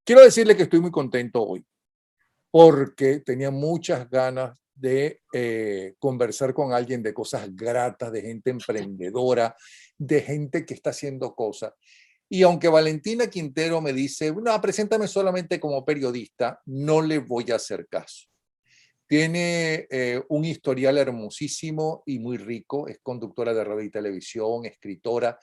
Quiero decirle que estoy muy contento hoy porque tenía muchas ganas de conversar con alguien de cosas gratas, de gente emprendedora, de gente que está haciendo cosas. Y aunque Valentina Quintero me dice, no, preséntame solamente como periodista, no le voy a hacer caso. Tiene un historial hermosísimo y muy rico, es conductora de radio y televisión, escritora.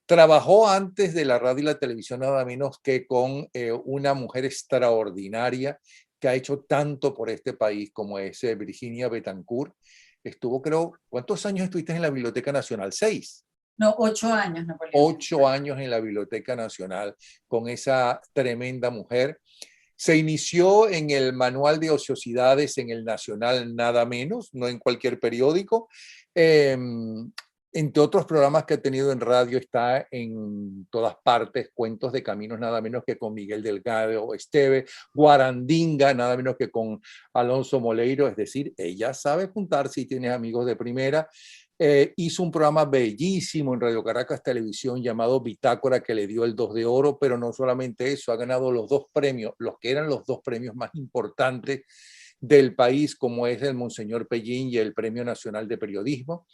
Trabajó antes de la radio y la televisión nada menos que con una mujer extraordinaria que ha hecho tanto por este país como es Virginia Betancourt. Estuvo, creo, ¿cuántos años estuviste en la Biblioteca Nacional? 6. No, 8 años, Napoleón. 8 años en la Biblioteca Nacional con esa tremenda mujer. Se inició en el Manual de Ociosidades en el Nacional, nada menos, no en cualquier periódico. Entre otros programas que ha tenido en radio, está en todas partes, Cuentos de Caminos, nada menos que con Miguel Delgado Esteve, Guarandinga, nada menos que con Alonso Moleiro, es decir, ella sabe juntarse y tiene amigos de primera. Hizo un programa bellísimo en Radio Caracas Televisión llamado Bitácora, que le dio el 2 de oro, pero no solamente eso, ha ganado los 2 premios, los que eran los 2 premios más importantes del país, como es el Monseñor Pellín y el Premio Nacional de Periodismo.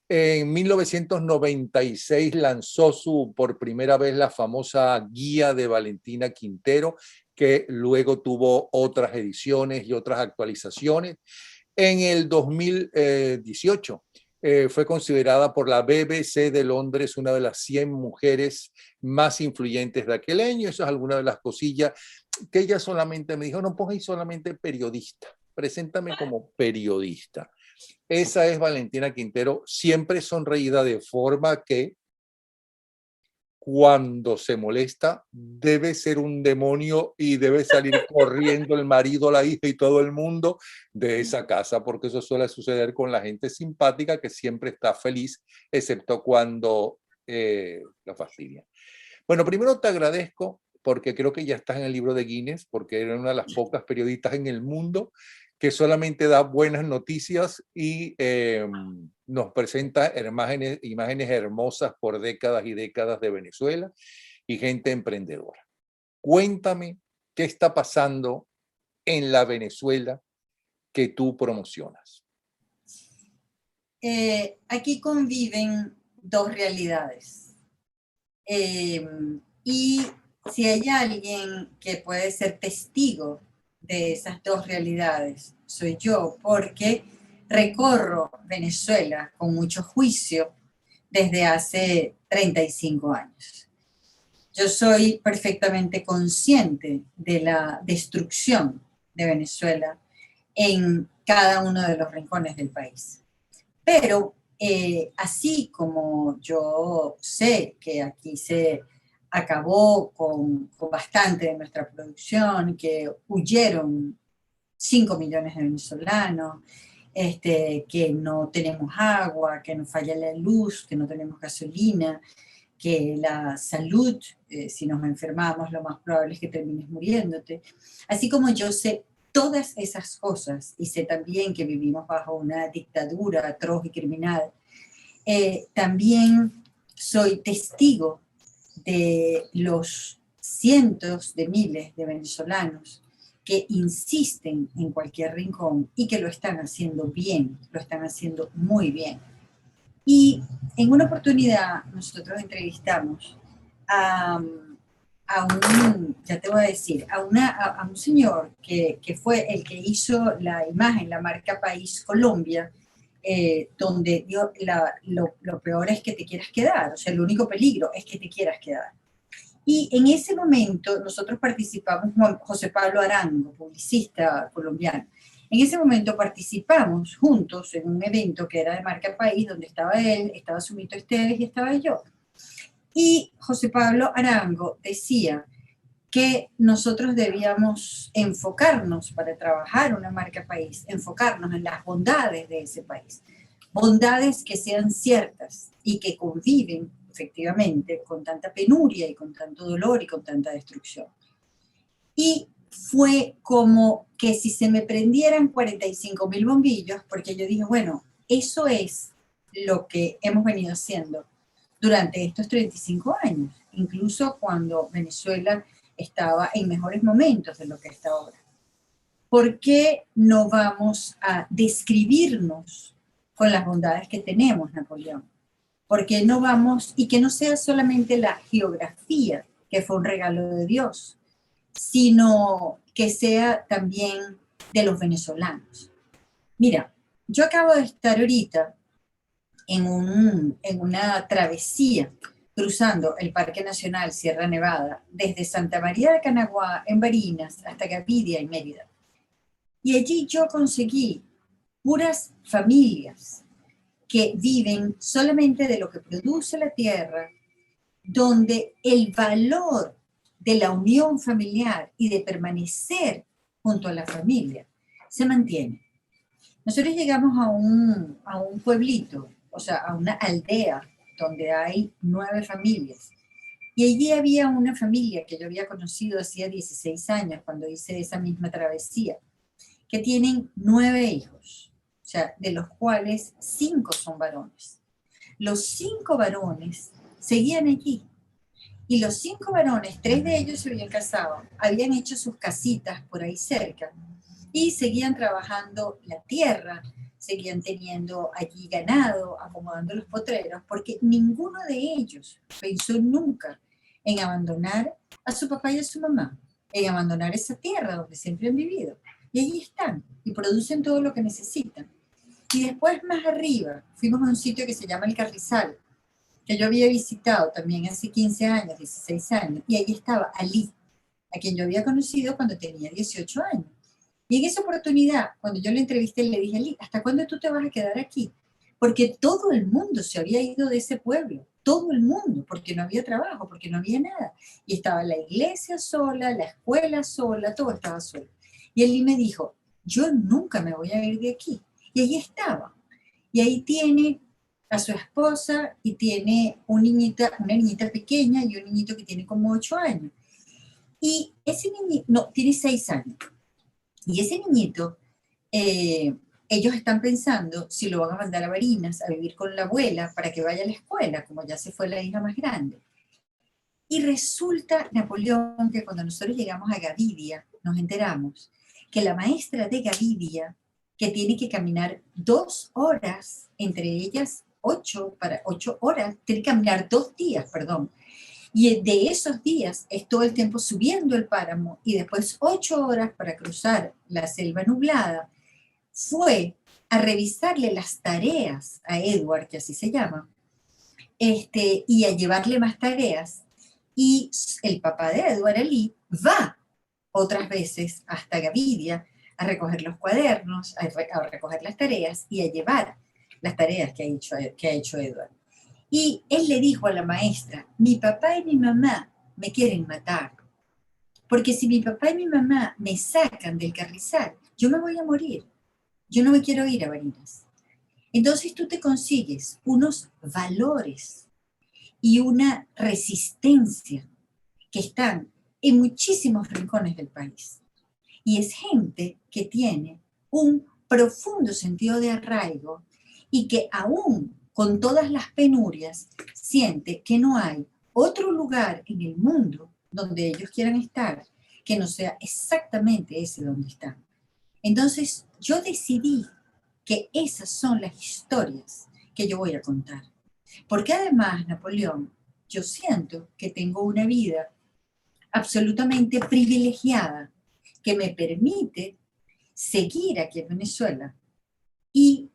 En 1996 lanzó por primera vez la famosa Guía de Valentina Quintero, que luego tuvo otras ediciones y otras actualizaciones. En el 2018 fue considerada por la BBC de Londres una de las 100 mujeres más influyentes de aquel año. Eso es alguna de las cosillas que ella solamente me dijo, no pongáis solamente periodista, preséntame como periodista. Esa es Valentina Quintero, siempre sonreída, de forma que cuando se molesta debe ser un demonio y debe salir corriendo el marido, la hija y todo el mundo de esa casa, porque eso suele suceder con la gente simpática que siempre está feliz, excepto cuando lo fastidia. Bueno, primero te agradezco porque creo que ya estás en el libro de Guinness, porque eres una de las pocas periodistas en el mundo que solamente da buenas noticias y nos presenta imágenes hermosas por décadas y décadas de Venezuela y gente emprendedora. Cuéntame qué está pasando en la Venezuela que tú promocionas. Aquí conviven dos realidades. Y si hay alguien que puede ser testigo de esas dos realidades, soy yo, porque recorro Venezuela con mucho juicio desde hace 35 años. Yo soy perfectamente consciente de la destrucción de Venezuela en cada uno de los rincones del país. Pero así como yo sé que aquí se acabó con bastante de nuestra producción, que huyeron 5 millones de venezolanos, que no tenemos agua, que nos falla la luz, que no tenemos gasolina, que la salud, si nos enfermamos, lo más probable es que termines muriéndote. Así como yo sé todas esas cosas y sé también que vivimos bajo una dictadura atroz y criminal, también soy testigo de los cientos de miles de venezolanos que insisten en cualquier rincón y que lo están haciendo bien, lo están haciendo muy bien. Y en una oportunidad nosotros entrevistamos a un, ya te voy a decir, a un señor que fue el que hizo la imagen, la marca País Colombia, donde lo peor es que te quieras quedar, o sea, el único peligro es que te quieras quedar. Y en ese momento nosotros participamos, José Pablo Arango, publicista colombiano, en ese momento participamos juntos en un evento que era de Marca País, donde estaba él, estaba Sumito Esteves y estaba yo. Y José Pablo Arango decía que nosotros debíamos enfocarnos para trabajar una marca país, enfocarnos en las bondades de ese país, bondades que sean ciertas y que conviven efectivamente con tanta penuria y con tanto dolor y con tanta destrucción. Y fue como que si se me prendieran 45.000 bombillos, porque yo dije, bueno, eso es lo que hemos venido haciendo durante estos 35 años, incluso cuando Venezuela estaba en mejores momentos de lo que está ahora. ¿Por qué no vamos a describirnos con las bondades que tenemos, Napoleón? ¿Por qué no vamos, y que no sea solamente la geografía, que fue un regalo de Dios, sino que sea también de los venezolanos? Mira, yo acabo de estar ahorita en una travesía cruzando el Parque Nacional Sierra Nevada, desde Santa María de Canaguá, en Barinas, hasta Gaviria, en Mérida. Y allí yo conseguí puras familias que viven solamente de lo que produce la tierra, donde el valor de la unión familiar y de permanecer junto a la familia se mantiene. Nosotros llegamos a un pueblito, o sea, a una aldea donde hay 9 familias. Y allí había una familia que yo había conocido hacía 16 años, cuando hice esa misma travesía, que tienen 9 hijos, o sea, de los cuales 5 son varones. Los 5 varones seguían allí. Y los 5 varones, 3 de ellos se habían casado, habían hecho sus casitas por ahí cerca y seguían trabajando la tierra, seguían teniendo allí ganado, acomodando los potreros, porque ninguno de ellos pensó nunca en abandonar a su papá y a su mamá, en abandonar esa tierra donde siempre han vivido. Y allí están, y producen todo lo que necesitan. Y después, más arriba, fuimos a un sitio que se llama El Carrizal, que yo había visitado también hace 15 años, 16 años, y allí estaba Ali, a quien yo había conocido cuando tenía 18 años. Y en esa oportunidad, cuando yo le entrevisté, le dije, Ali, ¿hasta cuándo tú te vas a quedar aquí? Porque todo el mundo se había ido de ese pueblo, todo el mundo, porque no había trabajo, porque no había nada. Y estaba la iglesia sola, la escuela sola, todo estaba solo. Y Ali me dijo, yo nunca me voy a ir de aquí. Y allí estaba. Y ahí tiene a su esposa y tiene una niñita pequeña y un niñito que tiene como 8 años. Y ese niñito, no, tiene 6 años. Y ese niñito, ellos están pensando si lo van a mandar a Barinas a vivir con la abuela para que vaya a la escuela, como ya se fue la hija más grande. Y resulta, Napoleón, que cuando nosotros llegamos a Gavidia, nos enteramos que la maestra de Gavidia, que tiene que caminar 2 horas, entre ellas 8 horas, tiene que caminar 2 días, perdón, y de esos días es todo el tiempo subiendo el páramo y después 8 horas para cruzar la selva nublada, fue a revisarle las tareas a Edward, que así se llama, y a llevarle más tareas. Y el papá de Edward, Ali, va otras veces hasta Gavidia a recoger los cuadernos, a recoger las tareas y a llevar las tareas que ha hecho Edward. Y él le dijo a la maestra, mi papá y mi mamá me quieren matar, porque si mi papá y mi mamá me sacan del Carrizal, yo me voy a morir, yo no me quiero ir a Barinas. Entonces tú te consigues unos valores y una resistencia que están en muchísimos rincones del país. Y es gente que tiene un profundo sentido de arraigo y que aún con todas las penurias siente que no hay otro lugar en el mundo donde ellos quieran estar que no sea exactamente ese donde están. Entonces yo decidí que esas son las historias que yo voy a contar. Porque además, Napoleón, yo siento que tengo una vida absolutamente privilegiada que me permite seguir aquí en Venezuela y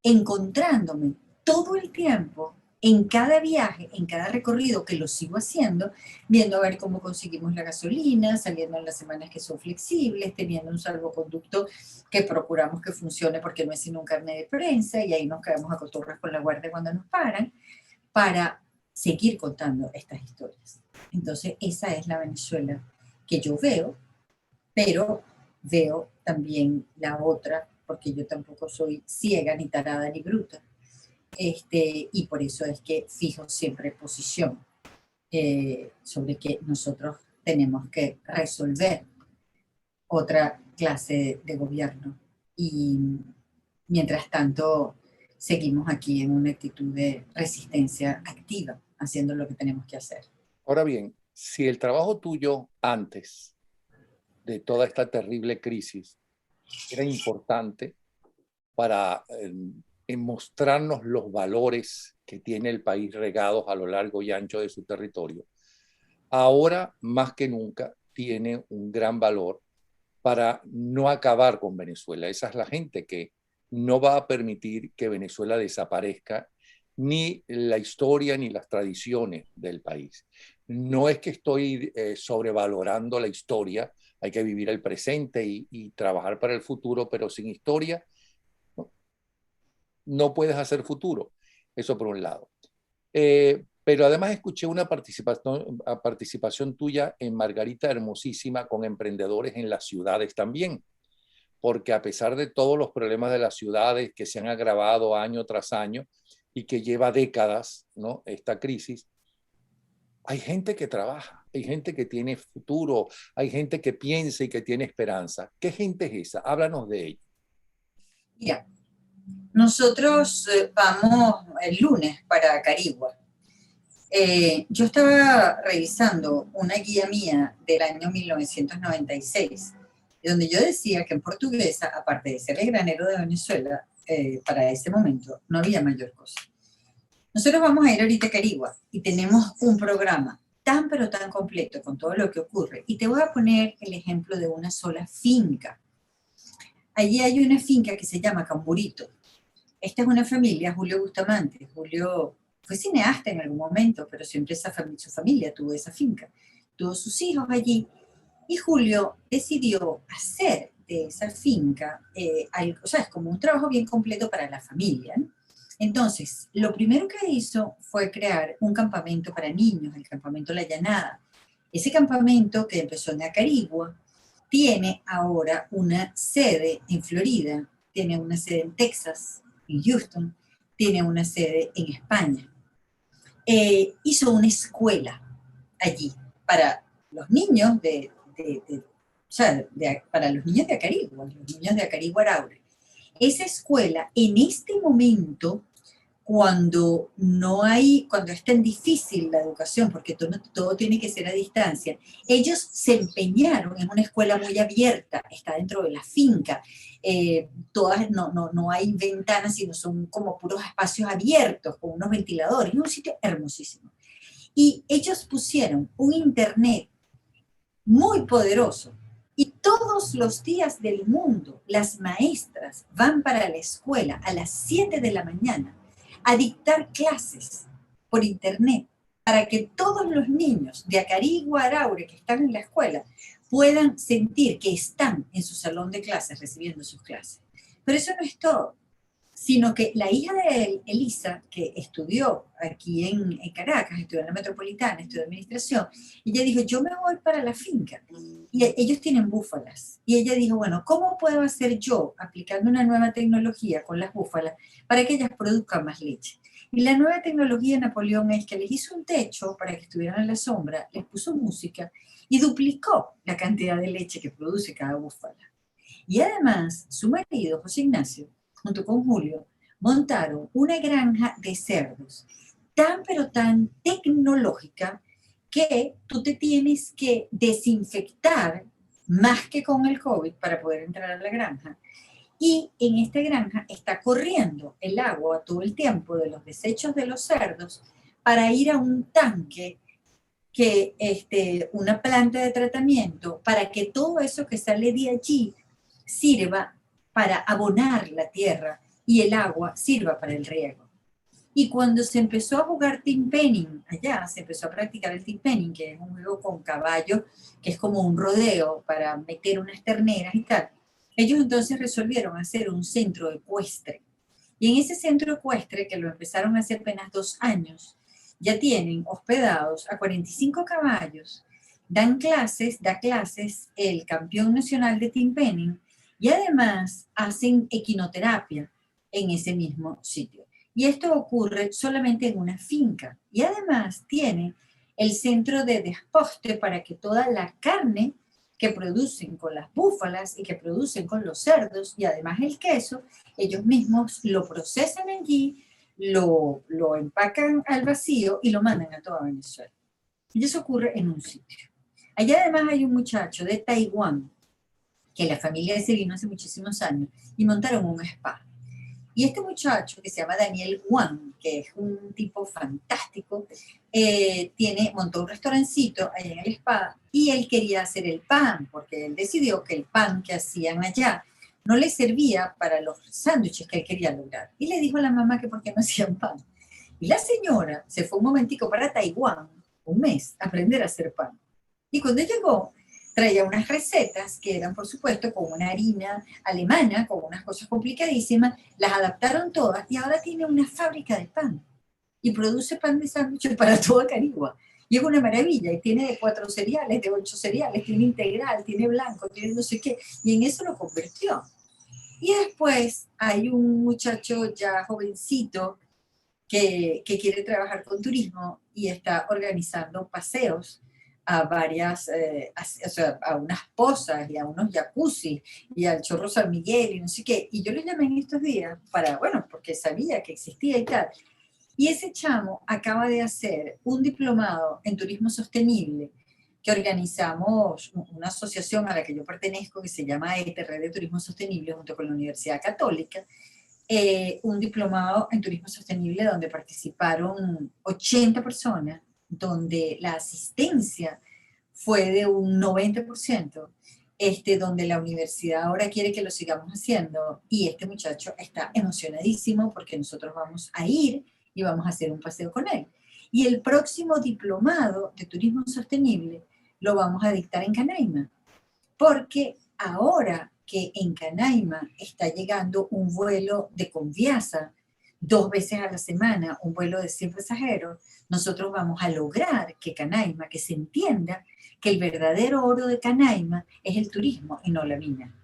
encontrándome todo el tiempo en cada viaje, en cada recorrido que lo sigo haciendo, viendo a ver cómo conseguimos la gasolina, saliendo en las semanas que son flexibles, teniendo un salvoconducto que procuramos que funcione porque no es sino un carnet de prensa y ahí nos quedamos a cotorras con la guardia cuando nos paran, para seguir contando estas historias. Entonces esa es la Venezuela que yo veo, pero veo también la otra, porque yo tampoco soy ciega, ni tarada, ni bruta. Y por eso es que fijo siempre posición sobre que nosotros tenemos que resolver otra clase de gobierno. Y mientras tanto, seguimos aquí en una actitud de resistencia activa, haciendo lo que tenemos que hacer. Ahora bien, si el trabajo tuyo antes de toda esta terrible crisis era importante para mostrarnos los valores que tiene el país regados a lo largo y ancho de su territorio, ahora más que nunca tiene un gran valor para no acabar con Venezuela. Esa es la gente que no va a permitir que Venezuela desaparezca, ni la historia ni las tradiciones del país. No es que estoy sobrevalorando la historia, hay que vivir el presente y trabajar para el futuro, pero sin historia no, no puedes hacer futuro. Eso por un lado. Pero además escuché una participación tuya en Margarita Hermosísima con emprendedores en las ciudades también, porque a pesar de todos los problemas de las ciudades que se han agravado año tras año y que lleva décadas, ¿no?, esta crisis, hay gente que trabaja, hay gente que tiene futuro, hay gente que piensa y que tiene esperanza. ¿Qué gente es esa? Háblanos de ella. Mira, nosotros vamos el lunes para Carigua. Yo estaba revisando una guía mía del año 1996, donde yo decía que en Portuguesa, aparte de ser el granero de Venezuela, para ese momento no había mayor cosa. Nosotros vamos a ir ahorita a Carigua y tenemos un programa tan pero tan completo con todo lo que ocurre. Y te voy a poner el ejemplo de una sola finca. Allí hay una finca que se llama Camburito. Esta es una familia, Julio Bustamante. Julio fue cineasta en algún momento, pero siempre su familia tuvo esa finca. Tuvo sus hijos allí. Y Julio decidió hacer de esa finca algo, o sea, es como un trabajo bien completo para la familia, ¿no? Entonces, lo primero que hizo fue crear un campamento para niños, el campamento La Llanada. Ese campamento, que empezó en Acarigua, tiene ahora una sede en Florida, tiene una sede en Texas, en Houston, tiene una sede en España. Hizo una escuela allí para los niños para los niños de Acarigua, los niños de Acarigua Araure. Esa escuela, en este momento, cuando es tan difícil la educación, porque todo tiene que ser a distancia, ellos se empeñaron en una escuela muy abierta, está dentro de la finca, no hay ventanas, sino son como puros espacios abiertos, con unos ventiladores, es un sitio hermosísimo. Y ellos pusieron un internet muy poderoso, y todos los días del mundo las maestras van para la escuela a las 7 de la mañana a dictar clases por internet para que todos los niños de Acarigua, Araure, que están en la escuela, puedan sentir que están en su salón de clases recibiendo sus clases. Pero eso no es todo, sino que la hija de él, Elisa, que estudió aquí en Caracas, estudió en la Metropolitana, estudió administración, ella dijo, yo me voy para la finca, y ellos tienen búfalas, y ella dijo, bueno, ¿cómo puedo hacer yo, aplicando una nueva tecnología con las búfalas, para que ellas produzcan más leche? Y la nueva tecnología de Napoleón es que les hizo un techo para que estuvieran en la sombra, les puso música, y duplicó la cantidad de leche que produce cada búfala. Y además, su marido, José Ignacio, junto con Julio, montaron una granja de cerdos tan pero tan tecnológica que tú te tienes que desinfectar más que con el COVID para poder entrar a la granja. Y en esta granja está corriendo el agua todo el tiempo de los desechos de los cerdos para ir a un tanque, una planta de tratamiento, para que todo eso que sale de allí sirva para abonar la tierra y el agua sirva para el riego. Y cuando se empezó a jugar team penning allá, se empezó a practicar el team penning, que es un juego con caballos, que es como un rodeo para meter unas terneras y tal, ellos entonces resolvieron hacer un centro ecuestre. Y en ese centro ecuestre, que lo empezaron hace apenas 2 años, ya tienen hospedados a 45 caballos, da clases el campeón nacional de team penning, y además hacen equinoterapia en ese mismo sitio. Y esto ocurre solamente en una finca. Y además tiene el centro de desposte para que toda la carne que producen con las búfalas y que producen con los cerdos, y además el queso, ellos mismos lo procesan allí, lo empacan al vacío y lo mandan a toda Venezuela. Y eso ocurre en un sitio. Allá además hay un muchacho de Taiwán, que la familia se vino hace muchísimos años, y montaron un spa. Y este muchacho, que se llama Daniel Wang, que es un tipo fantástico, montó un restaurancito ahí en el spa y él quería hacer el pan, porque él decidió que el pan que hacían allá no le servía para los sándwiches que él quería lograr. Y le dijo a la mamá que por qué no hacían pan. Y la señora se fue un momentico para Taiwán, un mes, a aprender a hacer pan. Y cuando llegó, traía unas recetas que eran, por supuesto, con una harina alemana, con unas cosas complicadísimas, las adaptaron todas y ahora tiene una fábrica de pan y produce pan de sándwiches para toda Carigua. Y es una maravilla, y tiene de 4 cereales, de 8 cereales, tiene integral, tiene blanco, tiene no sé qué, y en eso lo convirtió. Y después hay un muchacho ya jovencito que quiere trabajar con turismo y está organizando paseos a varias, o sea, a unas pozas y a unos jacuzzi y al Chorro San Miguel y no sé qué. Y yo le llamé en estos días para, bueno, porque sabía que existía y tal. Y ese chamo acaba de hacer un diplomado en turismo sostenible que organizamos una asociación a la que yo pertenezco que se llama Red de Turismo Sostenible junto con la Universidad Católica, un diplomado en turismo sostenible donde participaron 80 personas, donde la asistencia fue de un 90%, donde la universidad ahora quiere que lo sigamos haciendo y este muchacho está emocionadísimo porque nosotros vamos a ir y vamos a hacer un paseo con él. Y el próximo diplomado de turismo sostenible lo vamos a dictar en Canaima, porque ahora que en Canaima está llegando un vuelo de Conviasa 2 veces a la semana, un vuelo de 100 pasajeros, nosotros vamos a lograr que Canaima, que se entienda que el verdadero oro de Canaima es el turismo y no la mina.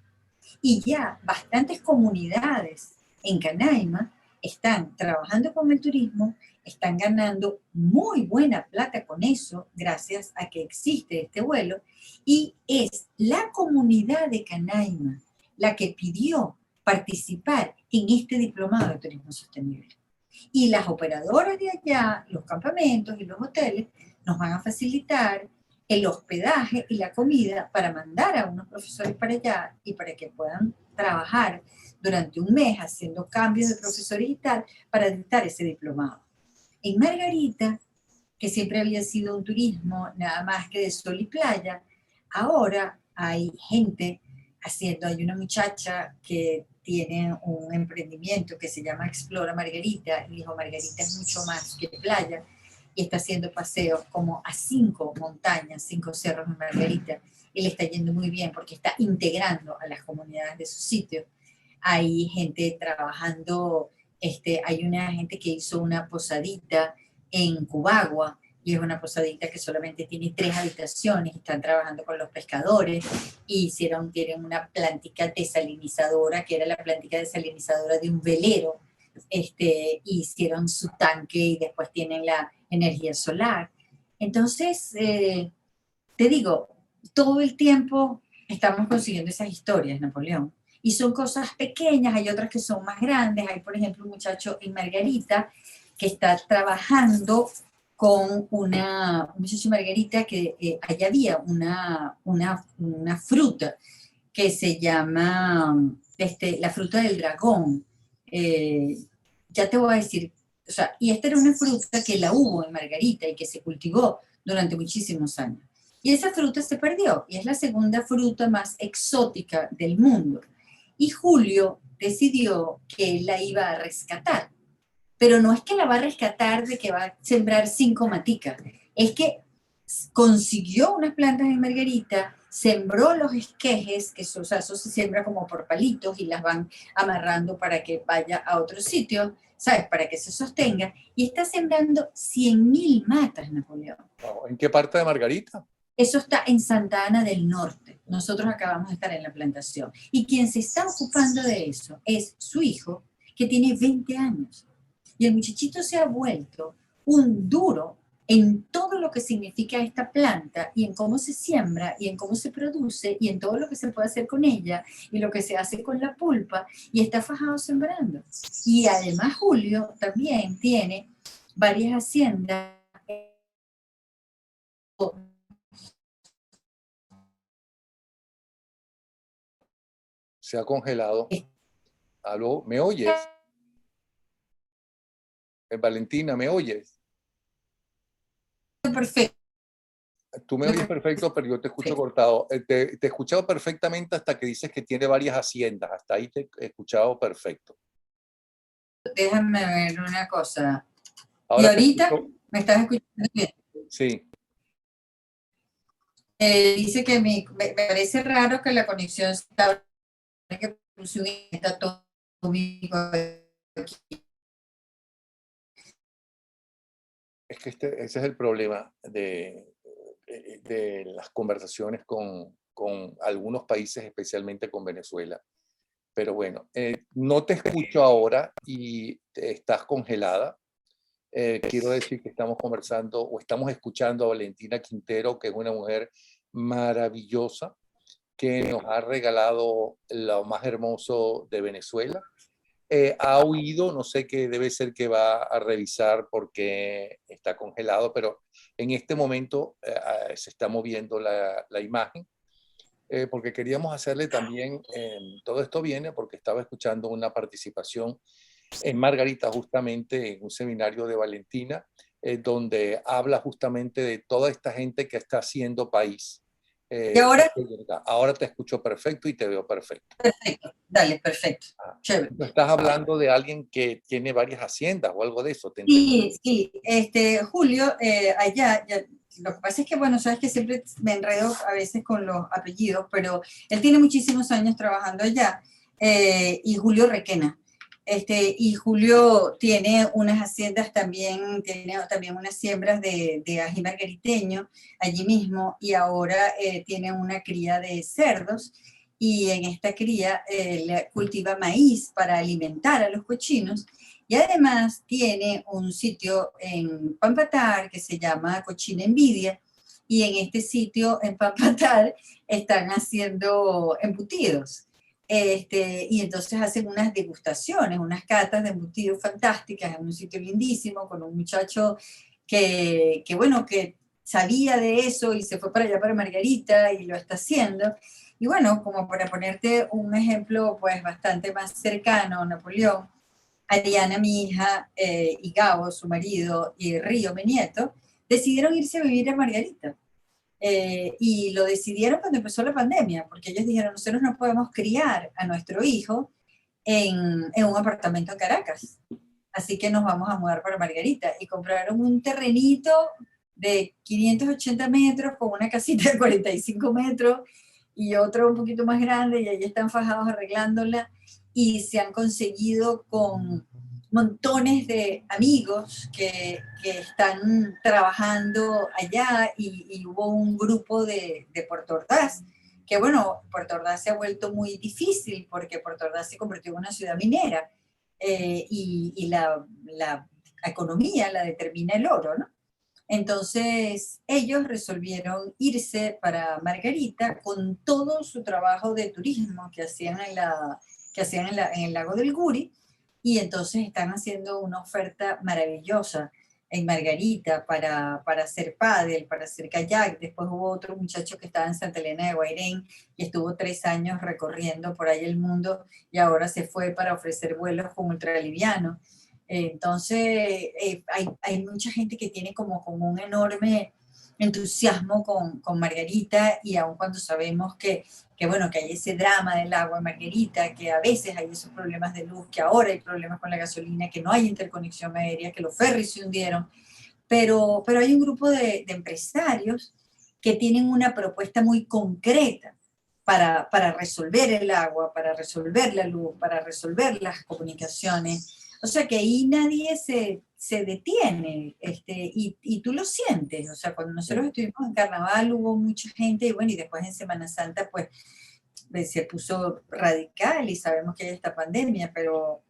Y ya bastantes comunidades en Canaima están trabajando con el turismo, están ganando muy buena plata con eso, gracias a que existe este vuelo, y es la comunidad de Canaima la que pidió participar en este diplomado de turismo sostenible. Y las operadoras de allá, los campamentos y los hoteles, nos van a facilitar el hospedaje y la comida para mandar a unos profesores para allá y para que puedan trabajar durante un mes haciendo cambios de profesores y tal para dictar ese diplomado. En Margarita, que siempre había sido un turismo nada más que de sol y playa, ahora hay gente haciendo, hay una muchacha que tiene un emprendimiento que se llama Explora Margarita, y dijo, Margarita es mucho más que playa, y está haciendo paseos como a 5 montañas, 5 cerros en Margarita, y le está yendo muy bien porque está integrando a las comunidades de su sitio. Hay gente trabajando, hay una gente que hizo una posadita en Cubagua, y es una posadita que solamente tiene 3 habitaciones, están trabajando con los pescadores, y tienen una plántica desalinizadora, que era la plántica desalinizadora de un velero, hicieron su tanque y después tienen la energía solar. Entonces, te digo, todo el tiempo estamos consiguiendo esas historias, Napoleón. Y son cosas pequeñas, hay otras que son más grandes. Hay, por ejemplo, un muchacho en Margarita que está trabajando con un muchacho en Margarita que allá había una fruta que se llama la fruta del dragón. Eh, ya te voy a decir, o sea, y esta era una fruta que la hubo en Margarita y que se cultivó durante muchísimos años. Y esa fruta se perdió y es la segunda fruta más exótica del mundo. Y Julio decidió que él la iba a rescatar, pero no es que la va a rescatar de que va a sembrar 5 maticas, es que consiguió unas plantas en Margarita, sembró los esquejes, que eso, o sea, eso se siembra como por palitos y las van amarrando para que vaya a otro sitio, ¿sabes? Para que se sostenga, y está sembrando 100.000 matas, Napoleón. ¿En qué parte de Margarita? Eso está en Santa Ana del Norte. Nosotros acabamos de estar en la plantación. Y quien se está ocupando de eso es su hijo, que tiene 20 años. Y el muchachito se ha vuelto un duro en todo lo que significa esta planta y en cómo se siembra y en cómo se produce y en todo lo que se puede hacer con ella y lo que se hace con la pulpa, y está fajado sembrando. Y además Julio también tiene varias haciendas Se ha congelado. ¿Aló? ¿Me oyes? Valentina, ¿me oyes? Perfecto. Tú me oyes perfecto, pero yo te escucho cortado. Te he escuchado perfectamente hasta que dices que tiene varias haciendas. Hasta ahí te he escuchado perfecto. Déjame ver una cosa. ¿Y Ahora te ahorita escucho. me estás escuchando bien? Sí. Dice que me parece raro que la conexión está, que puse un dato atómico aquí. Es que ese es el problema de las conversaciones con algunos países, especialmente con Venezuela. Pero bueno, no te escucho ahora y estás congelada. Quiero decir que estamos conversando o estamos escuchando a Valentina Quintero, que es una mujer maravillosa, que nos ha regalado lo más hermoso de Venezuela. Ha oído, no sé qué debe ser que va a revisar porque está congelado, pero en este momento se está moviendo la imagen. Porque queríamos hacerle también, todo esto viene porque estaba escuchando una participación en Margarita, justamente en un seminario de Valentina, donde habla justamente de toda esta gente que está haciendo país. Y ahora, Ahora te escucho perfecto y te veo perfecto. perfecto, dale, perfecto, chévere. Estás hablando de alguien que tiene varias haciendas o algo de eso, ¿te entendí? Sí, sí, Julio, allá, lo que pasa es que, bueno, sabes que siempre me enredo a veces con los apellidos, pero él tiene muchísimos años trabajando allá, y Julio Requena. Y Julio tiene unas haciendas también, tiene también unas siembras de ají margariteño allí mismo, y ahora tiene una cría de cerdos, y en esta cría cultiva maíz para alimentar a los cochinos, y además tiene un sitio en Pampatar que se llama Cochina Envidia, y en este sitio en Pampatar están haciendo embutidos. Y entonces hacen unas degustaciones, unas catas de embutidos fantásticas en un sitio lindísimo con un muchacho bueno, que sabía de eso y se fue para allá para Margarita y lo está haciendo. Y bueno, como para ponerte un ejemplo pues bastante más cercano, Napoleón, Ariana, mi hija, y Gabo, su marido, y Río, mi nieto, decidieron irse a vivir a Margarita. Y lo decidieron cuando empezó la pandemia, porque ellos dijeron, nosotros no podemos criar a nuestro hijo en un apartamento en Caracas, así que nos vamos a mudar para Margarita. Y compraron un terrenito de 580 metros con una casita de 45 metros y otro un poquito más grande, y ahí están fajados arreglándola, y se han conseguido con montones de amigos que están trabajando allá, y hubo un grupo de Puerto Ordaz, que bueno, Puerto Ordaz se ha vuelto muy difícil porque Puerto Ordaz se convirtió en una ciudad minera, y la economía la determina el oro, ¿no? Entonces, ellos resolvieron irse para Margarita con todo su trabajo de turismo que hacían en el lago del Guri, y entonces están haciendo una oferta maravillosa en Margarita para hacer pádel, para hacer kayak. Después hubo otro muchacho que estaba en Santa Elena de Guairén y estuvo 3 años recorriendo por ahí el mundo, y ahora se fue para ofrecer vuelos con ultraliviano. Entonces, hay mucha gente que tiene como un enorme entusiasmo con Margarita, y aun cuando sabemos bueno, que hay ese drama del agua en Margarita, que a veces hay esos problemas de luz, que ahora hay problemas con la gasolina, que no hay interconexión aérea, que los ferries se hundieron, pero hay un grupo de empresarios que tienen una propuesta muy concreta para resolver el agua, para resolver la luz, para resolver las comunicaciones. O sea que ahí nadie se detiene, y tú lo sientes. O sea, cuando nosotros estuvimos en Carnaval hubo mucha gente, y bueno, y después en Semana Santa pues se puso radical, y sabemos que hay esta pandemia, pero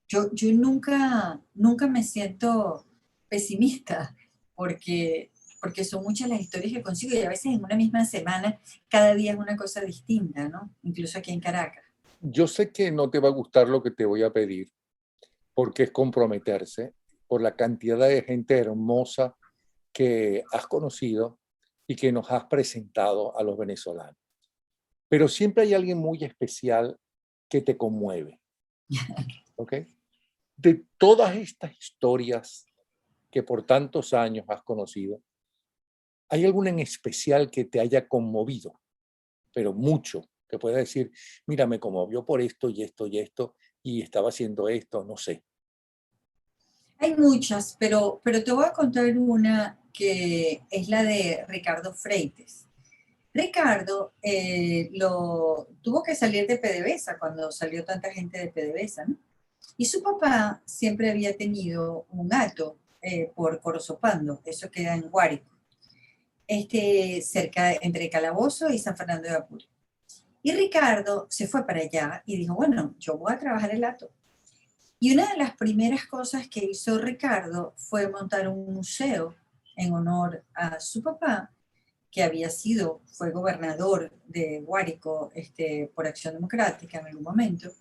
yo nunca me siento pesimista, porque, porque son muchas las historias que consigo, y a veces en una misma semana, cada día es una cosa distinta, ¿no? Incluso aquí en Caracas. Yo sé que no te va a gustar lo que te voy a pedir, porque es comprometerse por la cantidad de gente hermosa que has conocido y que nos has presentado a los venezolanos. Pero siempre hay alguien muy especial que te conmueve, ¿ok? De todas estas historias que por tantos años has conocido, ¿hay alguna en especial que te haya conmovido, pero mucho? Que pueda decir, mira, me conmovió por esto y esto y esto, y estaba haciendo esto, no sé. Hay muchas, pero te voy a contar una que es la de Ricardo Freites. Ricardo tuvo que salir de PDVSA cuando salió tanta gente de PDVSA, ¿no? Y su papá siempre había tenido un hato por Corozopando, eso queda en Guárico, cerca entre Calabozo y San Fernando de Apure. Y Ricardo se fue para allá y dijo, bueno, yo voy a trabajar el hato. Y una de las primeras cosas que hizo Ricardo fue montar un museo en honor a su papá, que fue gobernador de Guárico por Acción Democrática en algún momento,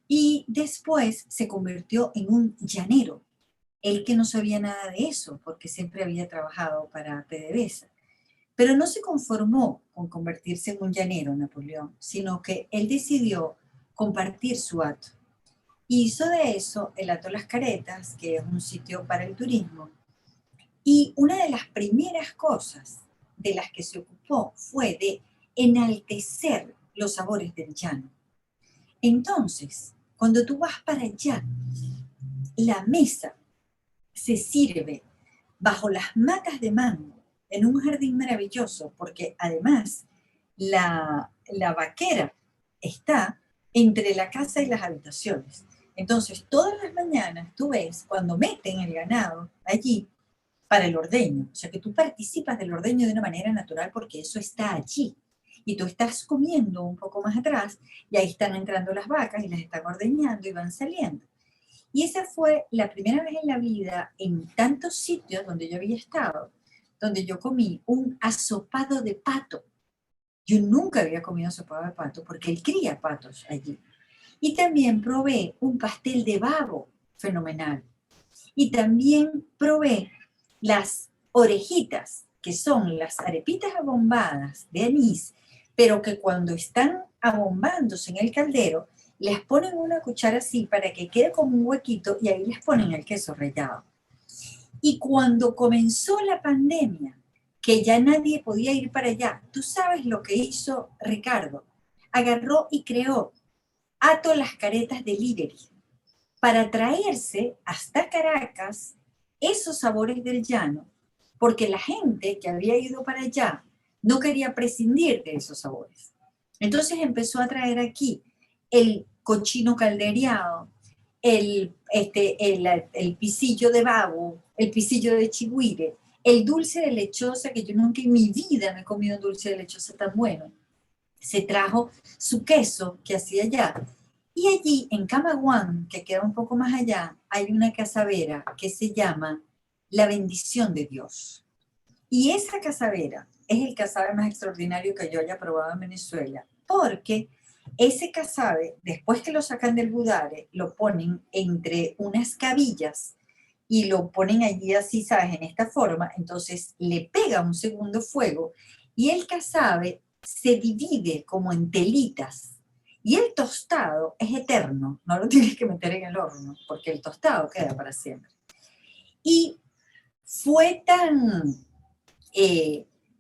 y después se convirtió en un llanero. Él que no sabía nada de eso, porque siempre había trabajado para PDVSA. Pero no se conformó con convertirse en un llanero, Napoleón, sino que él decidió compartir su hato. Hizo de eso el Hato Las Caretas, que es un sitio para el turismo. Y una de las primeras cosas de las que se ocupó fue de enaltecer los sabores del llano. Entonces, cuando tú vas para allá, la mesa se sirve bajo las matas de mango en un jardín maravilloso, porque además la vaquera está entre la casa y las habitaciones. Entonces, todas las mañanas tú ves cuando meten el ganado allí para el ordeño, o sea que tú participas del ordeño de una manera natural porque eso está allí. Y tú estás comiendo un poco más atrás y ahí están entrando las vacas y las están ordeñando y van saliendo. Y esa fue la primera vez en la vida, en tantos sitios donde yo había estado, donde yo comí un asopado de pato. Yo nunca había comido asopado de pato porque él cría patos allí. Y también probé un pastel de babo fenomenal. Y también probé las orejitas, que son las arepitas abombadas de anís, pero que cuando están abombándose en el caldero, les ponen una cuchara así para que quede como un huequito y ahí les ponen el queso rallado. Y cuando comenzó la pandemia, que ya nadie podía ir para allá, ¿tú sabes lo que hizo Ricardo? Agarró y creó Hato Las Caretas Delivery para traerse hasta Caracas esos sabores del llano, porque la gente que había ido para allá no quería prescindir de esos sabores. Entonces empezó a traer aquí el cochino caldereado, el pisillo de babo, el pisillo de chigüire, el dulce de lechosa, que yo nunca en mi vida me he comido un dulce de lechosa tan bueno. Se trajo su queso que hacía allá. Y allí, en Camaguán, que queda un poco más allá, hay una cazavera que se llama La Bendición de Dios. Y esa cazavera es el cazabe más extraordinario que yo haya probado en Venezuela, porque ese cazabe, después que lo sacan del budare, lo ponen entre unas cabillas y lo ponen allí así, ¿sabes? En esta forma, entonces le pega un segundo fuego y el cazabe se divide como en telitas. Y el tostado es eterno, no lo tienes que meter en el horno, porque el tostado queda para siempre. Y fue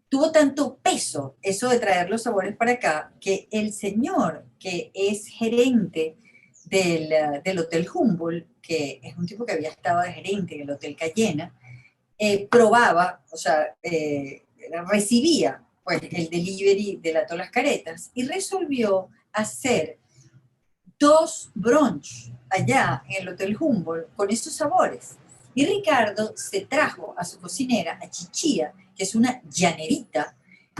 tuvo tanto peso eso de traer los sabores para acá, que el señor que es gerente del Hotel Humboldt, que es un tipo que había estado de gerente en el Hotel Cayena, probaba, o sea, recibía pues, el delivery de la Las Caretas y resolvió hacer 2 brunch allá en el Hotel Humboldt con esos sabores. Y Ricardo se trajo a su cocinera, a Chichía, que es una llanerita,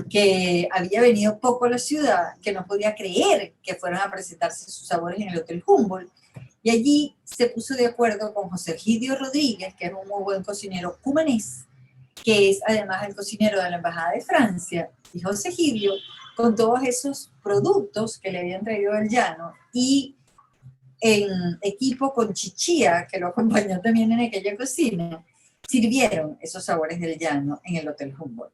que había venido poco a la ciudad, que no podía creer que fueran a presentarse sus sabores en el Hotel Humboldt. Y allí se puso de acuerdo con José Egidio Rodríguez, que es un muy buen cocinero cumanés, que es además el cocinero de la Embajada de Francia, y José Egidio, con todos esos productos que le habían traído del llano, y en equipo con Chichía, que lo acompañó también en aquella cocina, sirvieron esos sabores del llano en el Hotel Humboldt.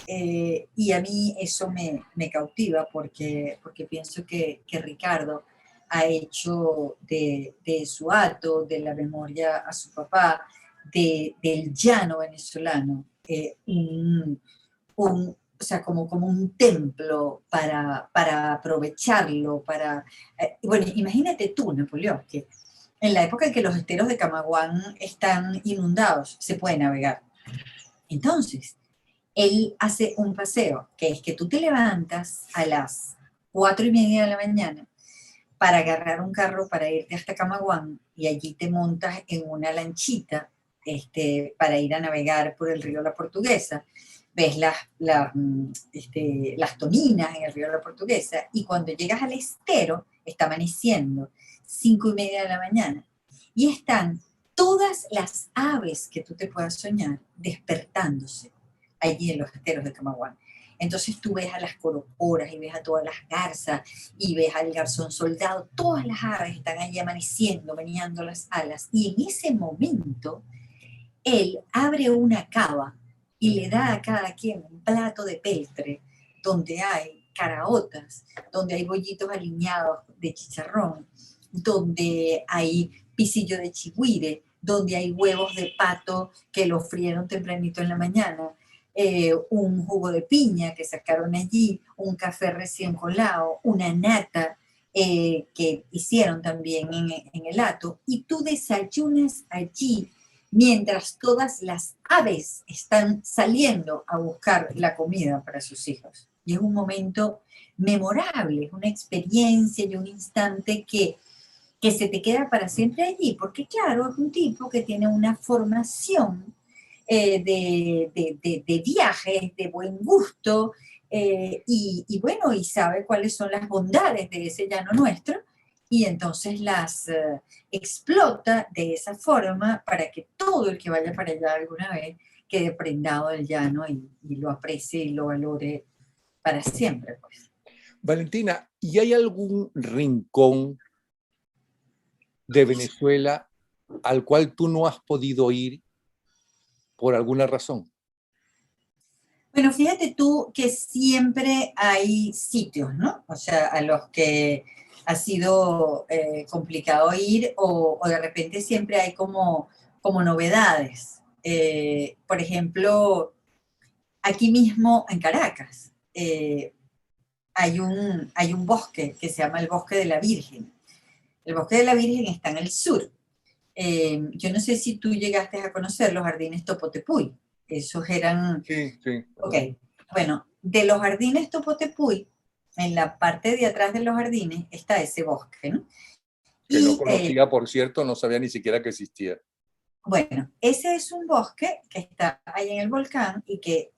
Y a mí eso me cautiva porque pienso que Ricardo ha hecho de su hato, de la memoria a su papá, del llano venezolano, o sea, como un templo para aprovecharlo, bueno, imagínate tú, Napoleón, que en la época en que los esteros de Camaguán están inundados, se puede navegar. Entonces, él hace un paseo, que es que tú te levantas a las 4:30 de la mañana para agarrar un carro para irte hasta Camaguán y allí te montas en una lanchita para ir a navegar por el río La Portuguesa. Ves las toninas en el río La Portuguesa y cuando llegas al estero está amaneciendo, 5:30 de la mañana, y están todas las aves que tú te puedas soñar despertándose allí en los esteros de Camaguán. Entonces tú ves a las corocoras y ves a todas las garzas y ves al garzón soldado, todas las aves están allí amaneciendo, meneando las alas, y en ese momento él abre una cava y le da a cada quien un plato de peltre donde hay caraotas, donde hay bollitos aliñados de chicharrón, donde hay pisillo de chigüire, donde hay huevos de pato que lo frieron tempranito en la mañana, un jugo de piña que sacaron allí, un café recién colado, una nata que hicieron también en el hato, y tú desayunas allí mientras todas las aves están saliendo a buscar la comida para sus hijos. Y es un momento memorable, es una experiencia y un instante que se te queda para siempre allí, porque claro, es un tipo que tiene una formación de viajes, de buen gusto, bueno, y sabe cuáles son las bondades de ese llano nuestro, y entonces las explota de esa forma para que todo el que vaya para allá alguna vez quede prendado del llano y lo aprecie y lo valore para siempre, pues. Valentina, ¿y hay algún rincón de Venezuela al cual tú no has podido ir por alguna razón? Bueno, fíjate tú que siempre hay sitios, ¿no? O sea, a los que ha sido complicado ir o de repente siempre hay como novedades. Por ejemplo, aquí mismo en Caracas hay un bosque que se llama el Bosque de la Virgen. El Bosque de la Virgen está en el sur. Yo no sé si tú llegaste a conocer los jardines Topotepuy. Esos eran. Sí, sí. Ok, bueno, de los jardines Topotepuy, en la parte de atrás de los jardines está ese bosque, ¿no? Que no Y conocía, por cierto, no sabía ni siquiera que existía. bueno, ese es un bosque que está ahí en el volcán y que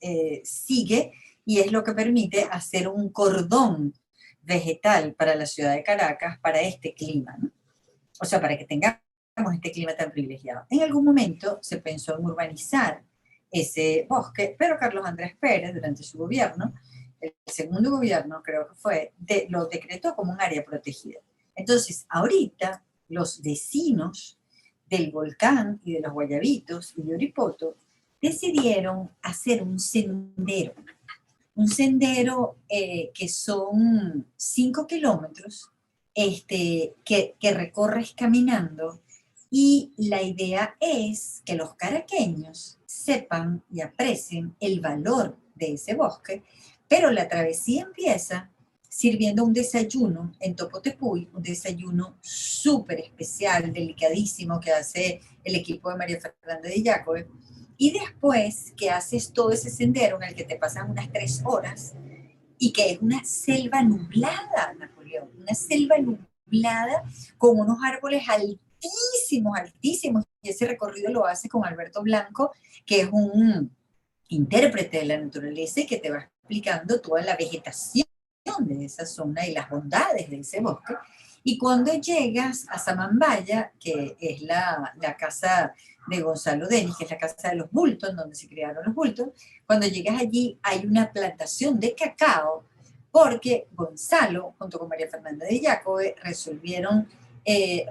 sigue y es lo que permite hacer un cordón vegetal para la ciudad de Caracas para este clima, ¿no? O sea, para que tengamos este clima tan privilegiado. En algún momento se pensó en urbanizar ese bosque, pero Carlos Andrés Pérez, durante su gobierno, el segundo gobierno creo que fue, lo decretó como un área protegida. Entonces, ahorita los vecinos del volcán y de los Guayabitos y de Oripoto decidieron hacer un sendero que son 5 kilómetros que recorres caminando, y la idea es que los caraqueños sepan y aprecien el valor de ese bosque, pero la travesía empieza sirviendo un desayuno en Topotepuy, un desayuno súper especial, delicadísimo, que hace el equipo de María Fernanda de Jacob, y después que haces todo ese sendero en el que te pasan unas 3 horas y que es una selva nublada, Napoleón, una selva nublada con unos árboles altísimos, altísimos, y ese recorrido lo hace con Alberto Blanco, que es un intérprete de la naturaleza y que te va explicando toda la vegetación de esa zona y las bondades de ese bosque. Y cuando llegas a Samambaya, que es la casa de Gonzalo Denis, que es la casa de los Bultos, donde se crearon los Bultos, cuando llegas allí hay una plantación de cacao, porque Gonzalo, junto con María Fernanda de Jacobe, resolvieron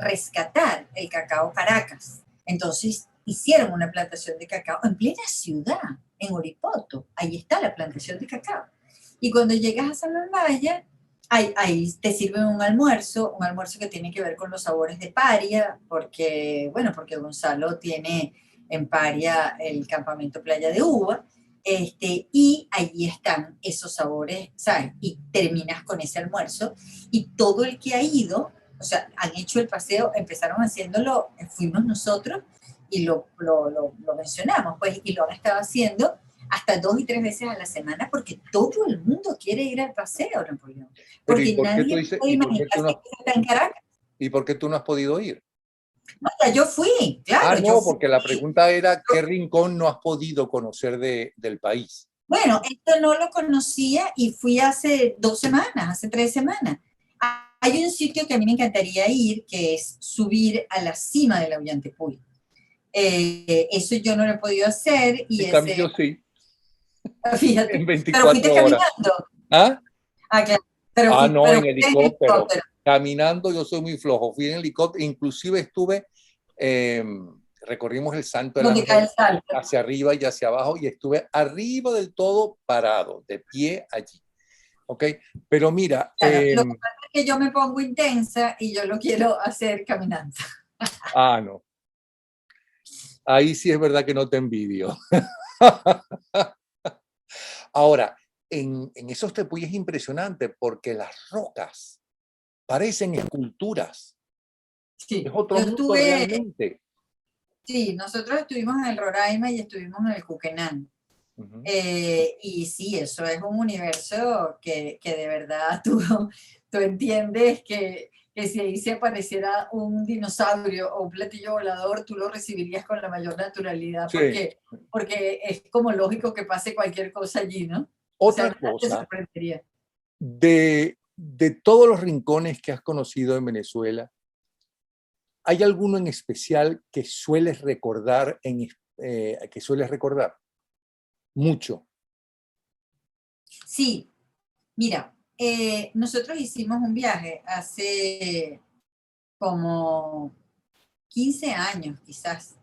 rescatar el cacao Caracas. Entonces hicieron una plantación de cacao en plena ciudad, en Oripoto. Ahí está la plantación de cacao. Y cuando llegas a San Maya, ahí te sirven un almuerzo que tiene que ver con los sabores de Paria, porque, bueno, porque Gonzalo tiene en Paria el campamento Playa de Uva, y allí están esos sabores, ¿sabes? Y terminas con ese almuerzo, y todo el que ha ido, o sea, han hecho el paseo, empezaron haciéndolo, fuimos nosotros, y lo mencionamos, pues, y lo han estado haciendo hasta 2 y 3 veces a la semana, porque todo el mundo quiere ir al paseo, Napoleón. Pero ¿y Porque por qué tú nadie dices, puede imaginarse que está en Caracas. y por qué tú no has podido ir? No, ya yo fui, Ah, claro, yo no, fui. porque la pregunta era ¿qué rincón no has podido conocer del país? Bueno, esto no lo conocía y fui hace 2 semanas, hace 3 semanas. Hay un sitio que a mí me encantaría ir, que es subir a la cima de la Ollantaytambo. Eso yo no lo he podido hacer y En cambio, yo ese, sí, en fíjate, pero fuiste 24 horas. caminando. ¿Ah? Ah, claro, Ah, no, pero en fuiste en helicóptero. helicóptero, Caminando yo soy muy flojo. Fui en helicóptero, inclusive estuve, eh, recorrimos el Santo del donde cae el Ángel salto. hacia arriba y hacia abajo y estuve arriba del todo parado, de pie allí. ¿Ok? Pero mira, Claro, lo que pasa es que yo me pongo intensa y yo lo quiero hacer caminando. no. Ahí sí es verdad que no te envidio. Ahora, en esos tepuyes es impresionante porque las rocas parecen esculturas. Sí, Es otro yo mundo estuve, realmente. sí, nosotros estuvimos en el Roraima y estuvimos en el Cuquenán. Ujú. Y sí, eso es un universo que de verdad tú entiendes que si ahí se apareciera un dinosaurio o un platillo volador, tú lo recibirías con la mayor naturalidad, Sí. porque es como lógico que pase cualquier cosa allí, ¿no? O sea, Otra nada te cosa, sorprendería. de todos los rincones que has conocido en Venezuela, ¿hay alguno en especial que sueles recordar, que sueles recordar mucho? Sí, mira, nosotros hicimos un viaje hace como 15 años quizás,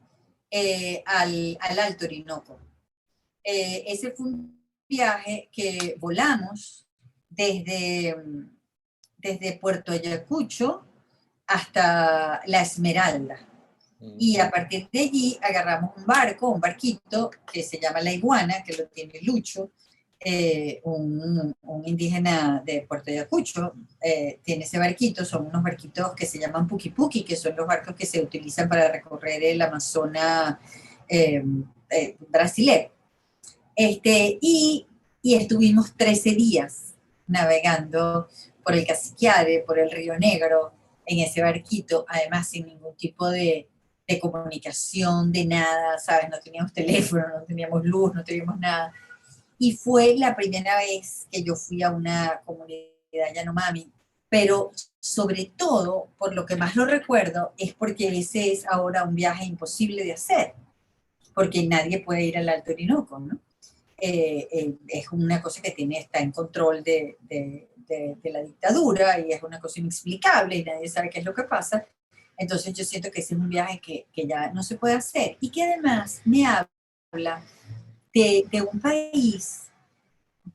al Alto Orinoco. Ese fue un viaje que volamos desde, desde Puerto Ayacucho hasta La Esmeralda. Mm. Y a partir de allí agarramos un barco, un barquito que se llama La Iguana, que lo tiene Lucho, un indígena de Puerto Ayacucho, tiene ese barquito, son unos barquitos que se llaman puki puki, que son los barcos que se utilizan para recorrer el Amazonas brasilero. Y estuvimos 13 días navegando por el Cassiquiare, por el Río Negro, en ese barquito, además sin ningún tipo de comunicación, de nada, ¿sabes? No teníamos teléfono, no teníamos luz, no teníamos nada. Y fue la primera vez que yo fui a una comunidad Yanomami, pero sobre todo, por lo que más lo recuerdo, es porque ese es ahora un viaje imposible de hacer, porque nadie puede ir al Alto Orinoco, ¿no? Es una cosa que está en control de la dictadura y es una cosa inexplicable y nadie sabe qué es lo que pasa. Entonces yo siento que ese es un viaje que ya no se puede hacer y que además me habla de un país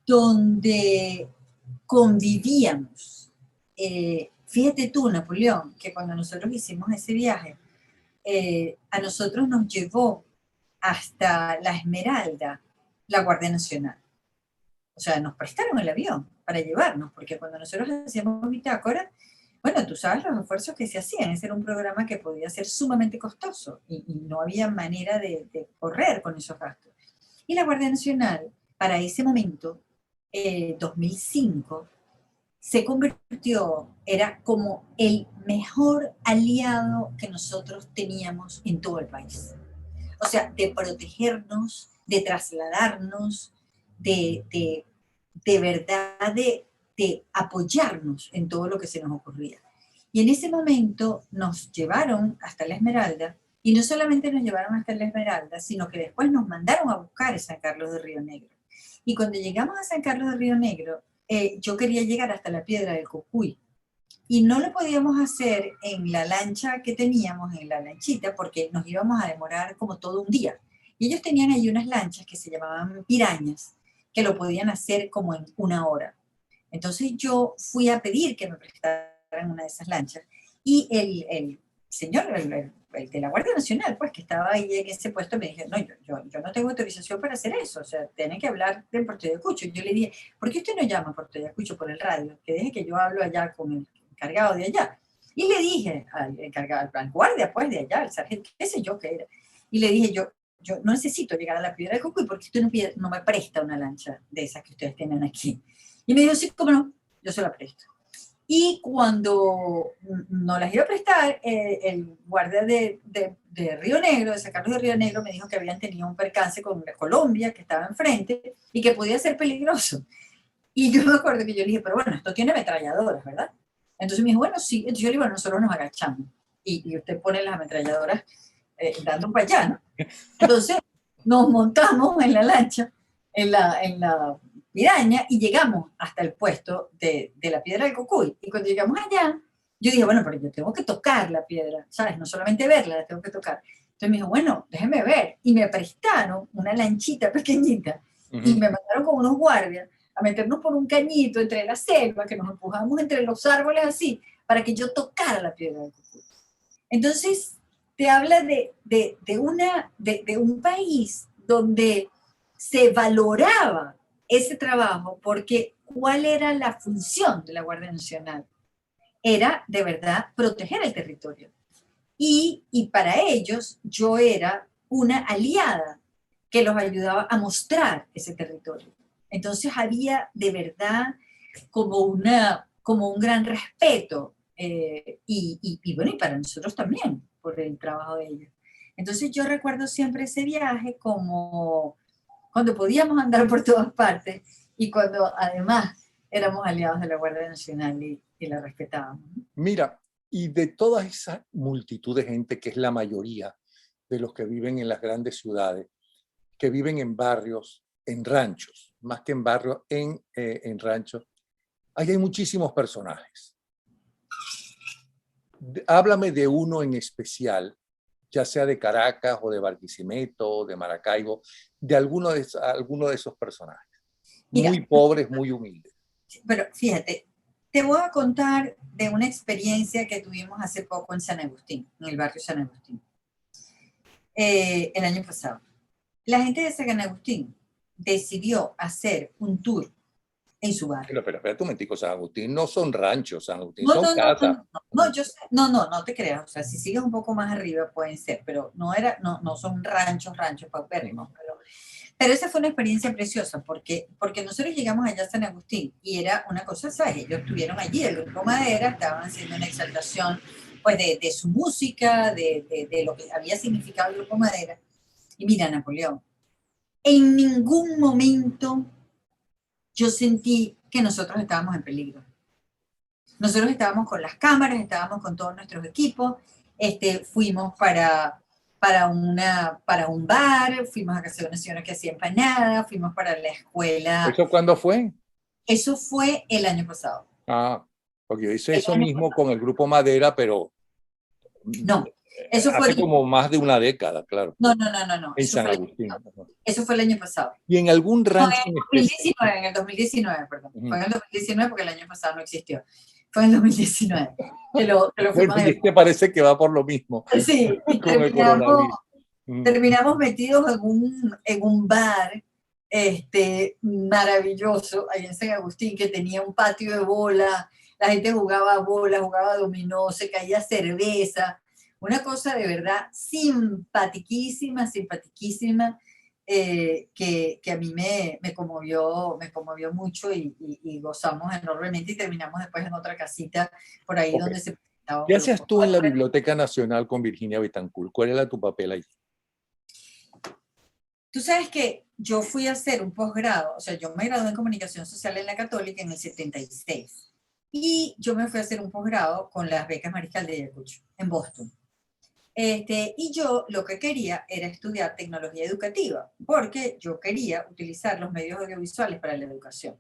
donde convivíamos. Fíjate tú, Napoleón, que cuando nosotros hicimos ese viaje, a nosotros nos llevó hasta La Esmeralda la Guardia Nacional. O sea, nos prestaron el avión para llevarnos, porque cuando nosotros hacíamos bitácora, bueno, tú sabes los esfuerzos que se hacían. Ese era un programa que podía ser sumamente costoso y no había manera de correr con esos gastos. Y la Guardia Nacional, para ese momento, 2005, se convirtió, era como el mejor aliado que nosotros teníamos en todo el país. O sea, de protegernos, de trasladarnos, de, de verdad de apoyarnos en todo lo que se nos ocurría. Y en ese momento nos llevaron hasta la Esmeralda, y no solamente nos llevaron hasta la Esmeralda, sino que después nos mandaron a buscar a San Carlos de Río Negro. Y cuando llegamos a San Carlos de Río Negro, yo quería llegar hasta la Piedra del Cocuy, y no lo podíamos hacer en la lancha que teníamos, en la lanchita, porque nos íbamos a demorar como todo un día. Y ellos tenían ahí unas lanchas que se llamaban pirañas, que lo podían hacer como en 1 hora. Entonces yo fui a pedir que me prestaran una de esas lanchas y el señor, el de la Guardia Nacional, pues que estaba ahí en ese puesto, me dije, no, yo no tengo autorización para hacer eso, o sea, tienen que hablar del Puerto de Ayacucho. Y yo le dije, ¿por qué usted no llama a Puerto de Ayacucho por el radio? Que deje que yo hablo allá con el encargado de allá. Y le dije al encargado, al guardia pues de allá, al sargento, qué sé yo qué era. Y le dije, yo no necesito llegar a la Piedra del Cocuy porque usted no me presta una lancha de esas que ustedes tienen aquí. Y me dijo, sí, cómo no, yo se la presto. Y cuando no las iba a prestar, el guardia de Río Negro, de San Carlos de Río Negro, me dijo que habían tenido un percance con Colombia, que estaba enfrente, y que podía ser peligroso. Y yo me acuerdo que yo le dije, pero bueno, esto tiene ametralladoras, ¿verdad? Entonces me dijo, bueno, sí. Entonces yo le dije, bueno, nosotros nos agachamos. Y usted pone las ametralladoras dando para allá, ¿no? Entonces nos montamos en la lancha, en la piraña, y llegamos hasta el puesto de la Piedra del Cocuy. Y cuando llegamos allá, yo dije, bueno, pero yo tengo que tocar la piedra, ¿sabes? No solamente verla, la tengo que tocar. Entonces me dijo, bueno, déjeme ver. Y me prestaron una lanchita pequeñita y me mandaron con unos guardias a meternos por un cañito entre la selva, que nos empujamos entre los árboles así, para que yo tocara la Piedra del Cocuy. Entonces, te habla de un país donde se valoraba ese trabajo, porque ¿cuál era la función de la Guardia Nacional? Era de verdad proteger el territorio. Y para ellos yo era una aliada que los ayudaba a mostrar ese territorio. Entonces había de verdad como un gran respeto bueno, y para nosotros también, por el trabajo de ellos. Entonces yo recuerdo siempre ese viaje como cuando podíamos andar por todas partes y cuando además éramos aliados de la Guardia Nacional y la respetábamos. Mira, y de toda esa multitud de gente que es la mayoría de los que viven en las grandes ciudades, que viven en barrios, en ranchos, más que en barrios, en ranchos, ahí hay muchísimos personajes. Háblame de uno en especial, ya sea de Caracas o de Barquisimeto, de Maracaibo, de alguno de esos personajes. Mira, Muy pobres, muy humildes. pero fíjate, te voy a contar de una experiencia que tuvimos hace poco en San Agustín, en el barrio San Agustín, el año pasado. La gente de San Agustín decidió hacer un tour en su barrio. Pero espera un momentico, San Agustín no son ranchos, San Agustín No, son no, no, no, casas. no, no, yo sé, no te creas, o sea, si sigues un poco más arriba pueden ser, pero no son ranchos paupérrimos, pero esa fue una experiencia preciosa, porque nosotros llegamos allá a San Agustín y era una cosa, ¿sabes? Ellos estuvieron allí, el Grupo Madera, estaban haciendo una exaltación, pues, de su música, de lo que había significado el Grupo Madera. Y mira, Napoleón, en ningún momento yo sentí que nosotros estábamos en peligro. Nosotros estábamos con las cámaras, estábamos con todos nuestros equipos, fuimos para un bar, fuimos a casa de una señora que hacía empanadas, fuimos para la escuela. ¿Eso cuándo fue? Eso fue el año pasado. Ah, porque yo hice El eso año mismo pasado. con el Grupo Madera, pero No, eso fue hace como más de una década, claro, no, en San Agustín. eso fue el año pasado. Y en algún No, rancho en especial. en el 2019, perdón. Uh-huh. Fue en el 2019 porque el año pasado no existió. Fue en el 2019. Que lo Bueno, fuimos y este parece que va por lo mismo Sí, y con el coronavirus. terminamos metidos en un bar maravilloso ahí en San Agustín, que tenía un patio de bola, la gente jugaba bola, jugaba dominó, se caía cerveza, una cosa de verdad simpatiquísima, que a mí me conmovió mucho y gozamos enormemente y terminamos después en otra casita por ahí donde se presentaban ¿Qué hacías grupos. tú en la Biblioteca Nacional con Virginia Betancourt? ¿Cuál era tu papel ahí? Tú sabes que yo fui a hacer un posgrado, o sea, yo me gradué en comunicación social en la Católica en el 76 y yo me fui a hacer un posgrado con las becas Mariscal de Ayacucho en Boston. Y yo lo que quería era estudiar tecnología educativa, porque yo quería utilizar los medios audiovisuales para la educación.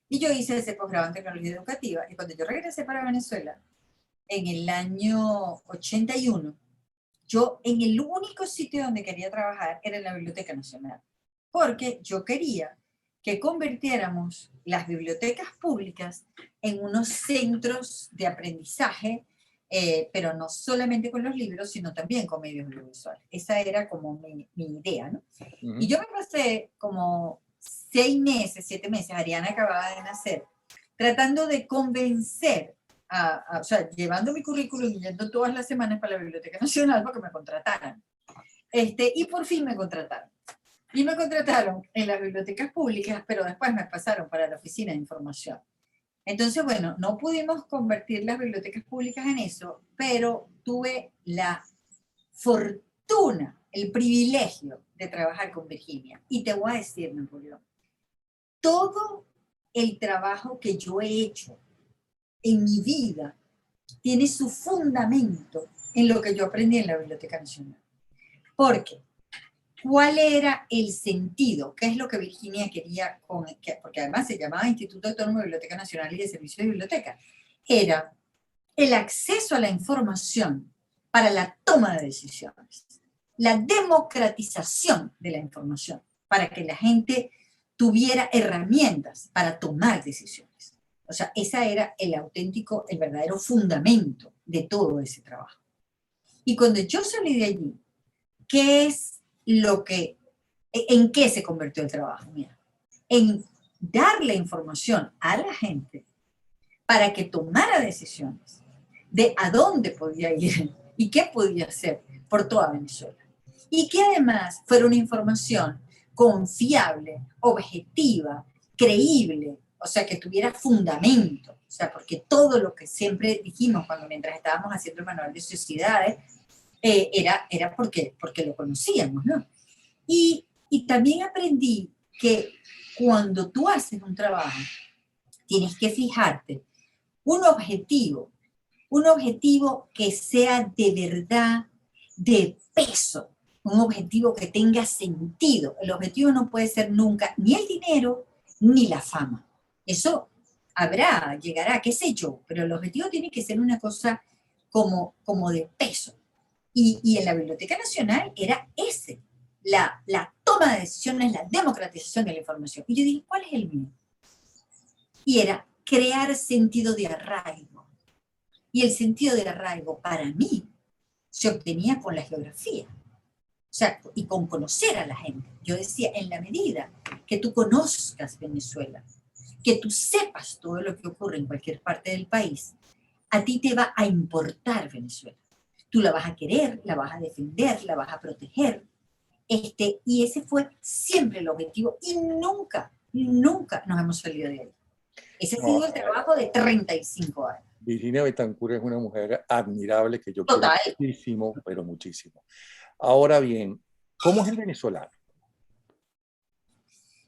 Y yo hice ese posgrado en tecnología educativa y cuando yo regresé para Venezuela, en el año 81, yo en el único sitio donde quería trabajar era en la Biblioteca Nacional, porque yo quería que convirtiéramos las bibliotecas públicas en unos centros de aprendizaje, pero no solamente con los libros, sino también con medios audiovisuales. Esa era como mi idea, ¿no? Y yo me pasé como 6 meses, 7 meses, Ariana acababa de nacer, tratando de convencer, o sea, llevando mi currículum y yendo todas las semanas para la Biblioteca Nacional para que me contrataran. Y por fin me contrataron. Y me contrataron en las bibliotecas públicas, pero después me pasaron para la oficina de información. Entonces, bueno, no pudimos convertir las bibliotecas públicas en eso, pero tuve la fortuna, el privilegio de trabajar con Virginia. Y te voy a decir, Napoleón, todo el trabajo que yo he hecho en mi vida tiene su fundamento en lo que yo aprendí en la Biblioteca Nacional. Porque, ¿cuál era el sentido? ¿Qué es lo que Virginia quería porque además se llamaba Instituto Autónomo de Biblioteca Nacional y de Servicio de Biblioteca? Era el acceso a la información para la toma de decisiones, la democratización de la información, para que la gente tuviera herramientas para tomar decisiones. O sea, ese era el auténtico, el verdadero fundamento de todo ese trabajo. Y cuando yo salí de allí, ¿qué es lo que, en qué se convirtió el trabajo? Mira, en darle información a la gente para que tomara decisiones de a dónde podía ir y qué podía hacer por toda Venezuela. Y que además fuera una información confiable, objetiva, creíble, o sea, que tuviera fundamento. O sea, porque todo lo que siempre dijimos mientras estábamos haciendo el manual de sociedades, era porque lo conocíamos, ¿no? Y también aprendí que cuando tú haces un trabajo, tienes que fijarte un objetivo que sea de verdad de peso, un objetivo que tenga sentido. El objetivo no puede ser nunca ni el dinero ni la fama. Eso llegará, qué sé yo, pero el objetivo tiene que ser una cosa como de peso. Y en la Biblioteca Nacional era ese, la toma de decisiones, la democratización de la información. Y yo dije, ¿cuál es el mío? Y era crear sentido de arraigo. Y el sentido de arraigo para mí se obtenía con la geografía. O sea, y con conocer a la gente. Yo decía, en la medida que tú conozcas Venezuela, que tú sepas todo lo que ocurre en cualquier parte del país, a ti te va a importar Venezuela. Tú la vas a querer, la vas a defender, la vas a proteger. Y ese fue siempre el objetivo y nunca nos hemos salido de ahí. Ese ha sido el trabajo de 35 años. Virginia Betancur es una mujer admirable que yo Total. quiero muchísimo, pero muchísimo. Ahora bien, ¿cómo es el venezolano?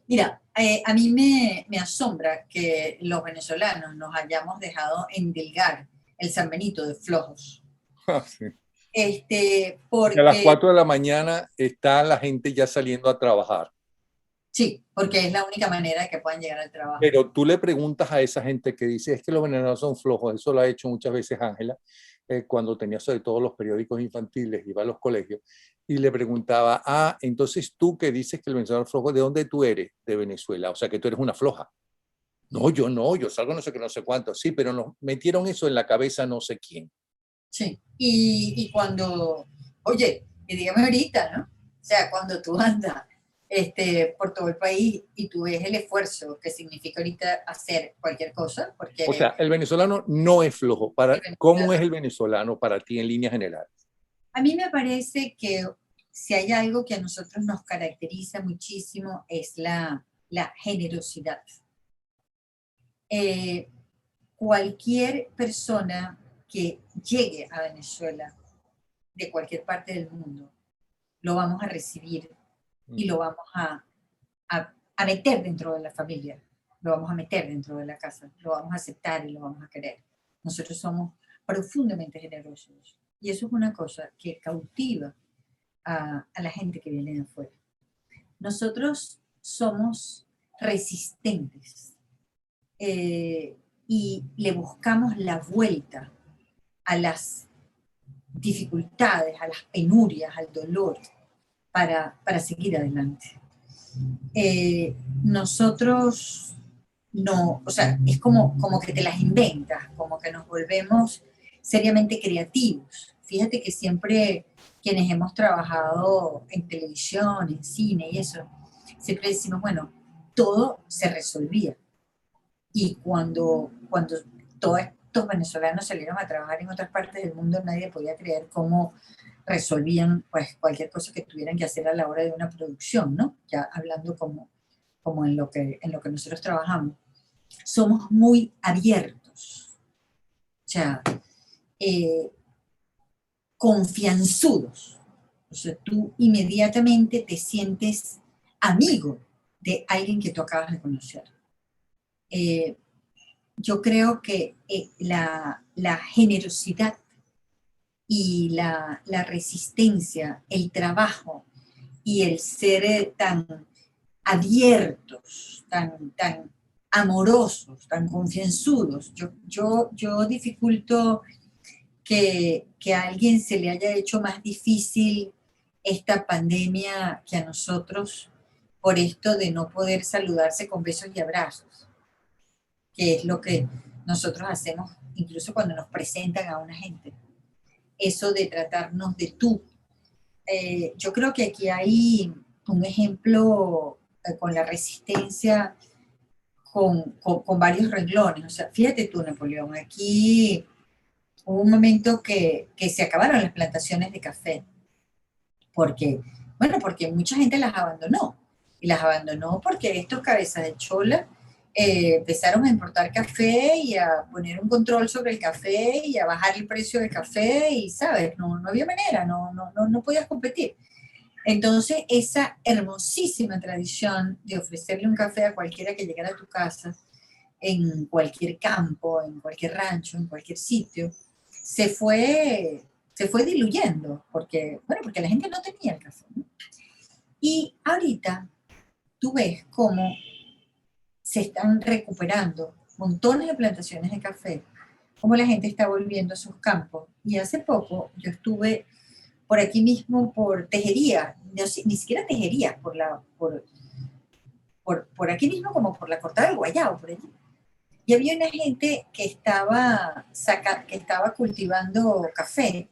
Mira, a mí me asombra que los venezolanos nos hayamos dejado endilgar el San Benito de flojos. Sí. Porque a las 4 de la mañana está la gente ya saliendo a trabajar. Sí, porque es la única manera de que puedan llegar al trabajo. Pero tú le preguntas a esa gente que dice, es que los venezolanos son flojos, eso lo ha hecho muchas veces Ángela, cuando tenía sobre todo los periódicos infantiles, iba a los colegios, y le preguntaba, entonces tú que dices que el venezolano es flojo, ¿de dónde tú eres? De Venezuela, o sea que tú eres una floja. No, yo salgo no sé qué, no sé cuánto, sí, pero nos metieron eso en la cabeza no sé quién. Sí, y cuando, oye, y dígame ahorita, ¿no? O sea, cuando tú andas por todo el país y tú ves el esfuerzo que significa ahorita hacer cualquier cosa, porque... O sea, el venezolano no es flojo. ¿Cómo es el venezolano para ti en líneas generales? A mí me parece que si hay algo que a nosotros nos caracteriza muchísimo es la generosidad. Cualquier persona que llegue a Venezuela de cualquier parte del mundo, lo vamos a recibir y lo vamos a meter dentro de la familia, lo vamos a meter dentro de la casa, lo vamos a aceptar y lo vamos a querer. Nosotros somos profundamente generosos y eso es una cosa que cautiva a la gente que viene de afuera. Nosotros somos resistentes y le buscamos la vuelta a las dificultades, a las penurias, al dolor, para seguir adelante. Nosotros no, o sea, es como que te las inventas, como que nos volvemos seriamente creativos. Fíjate que siempre quienes hemos trabajado en televisión, en cine y eso, siempre decimos, bueno, todo se resolvía. Y cuando todos estos venezolanos salieron a trabajar en otras partes del mundo, nadie podía creer cómo resolvían pues cualquier cosa que tuvieran que hacer a la hora de una producción, ¿no? Ya hablando como en lo que nosotros trabajamos. Somos muy abiertos, o sea, eh, confianzudos. O sea, tú inmediatamente te sientes amigo de alguien que tú acabas de conocer. Eh, yo creo que la generosidad y la resistencia, el trabajo y el ser tan abiertos, tan amorosos, tan confianzudos. Yo dificulto que a alguien se le haya hecho más difícil esta pandemia que a nosotros por esto de no poder saludarse con besos y abrazos, que es lo que nosotros hacemos incluso cuando nos presentan a una gente. Eso de tratarnos de tú. Yo creo que aquí hay un ejemplo con la resistencia con varios renglones. O sea, fíjate tú, Napoleón, aquí hubo un momento que se acabaron las plantaciones de café, porque, bueno, porque mucha gente las abandonó, y las abandonó porque estos cabezas de chola empezaron a importar café y a poner un control sobre el café y a bajar el precio del café y, ¿sabes? No había manera, no podías competir. Entonces, esa hermosísima tradición de ofrecerle un café a cualquiera que llegara a tu casa, en cualquier campo, en cualquier rancho, en cualquier sitio, se fue diluyendo, porque, bueno, porque la gente no tenía el café, ¿no? Y ahorita tú ves cómo se están recuperando montones de plantaciones de café, cómo la gente está volviendo a sus campos. Y hace poco yo estuve por aquí mismo, por Tejería, no, ni siquiera Tejería, por aquí mismo como por la Cortada del Guayabo, por allí. Y había una gente que estaba cultivando café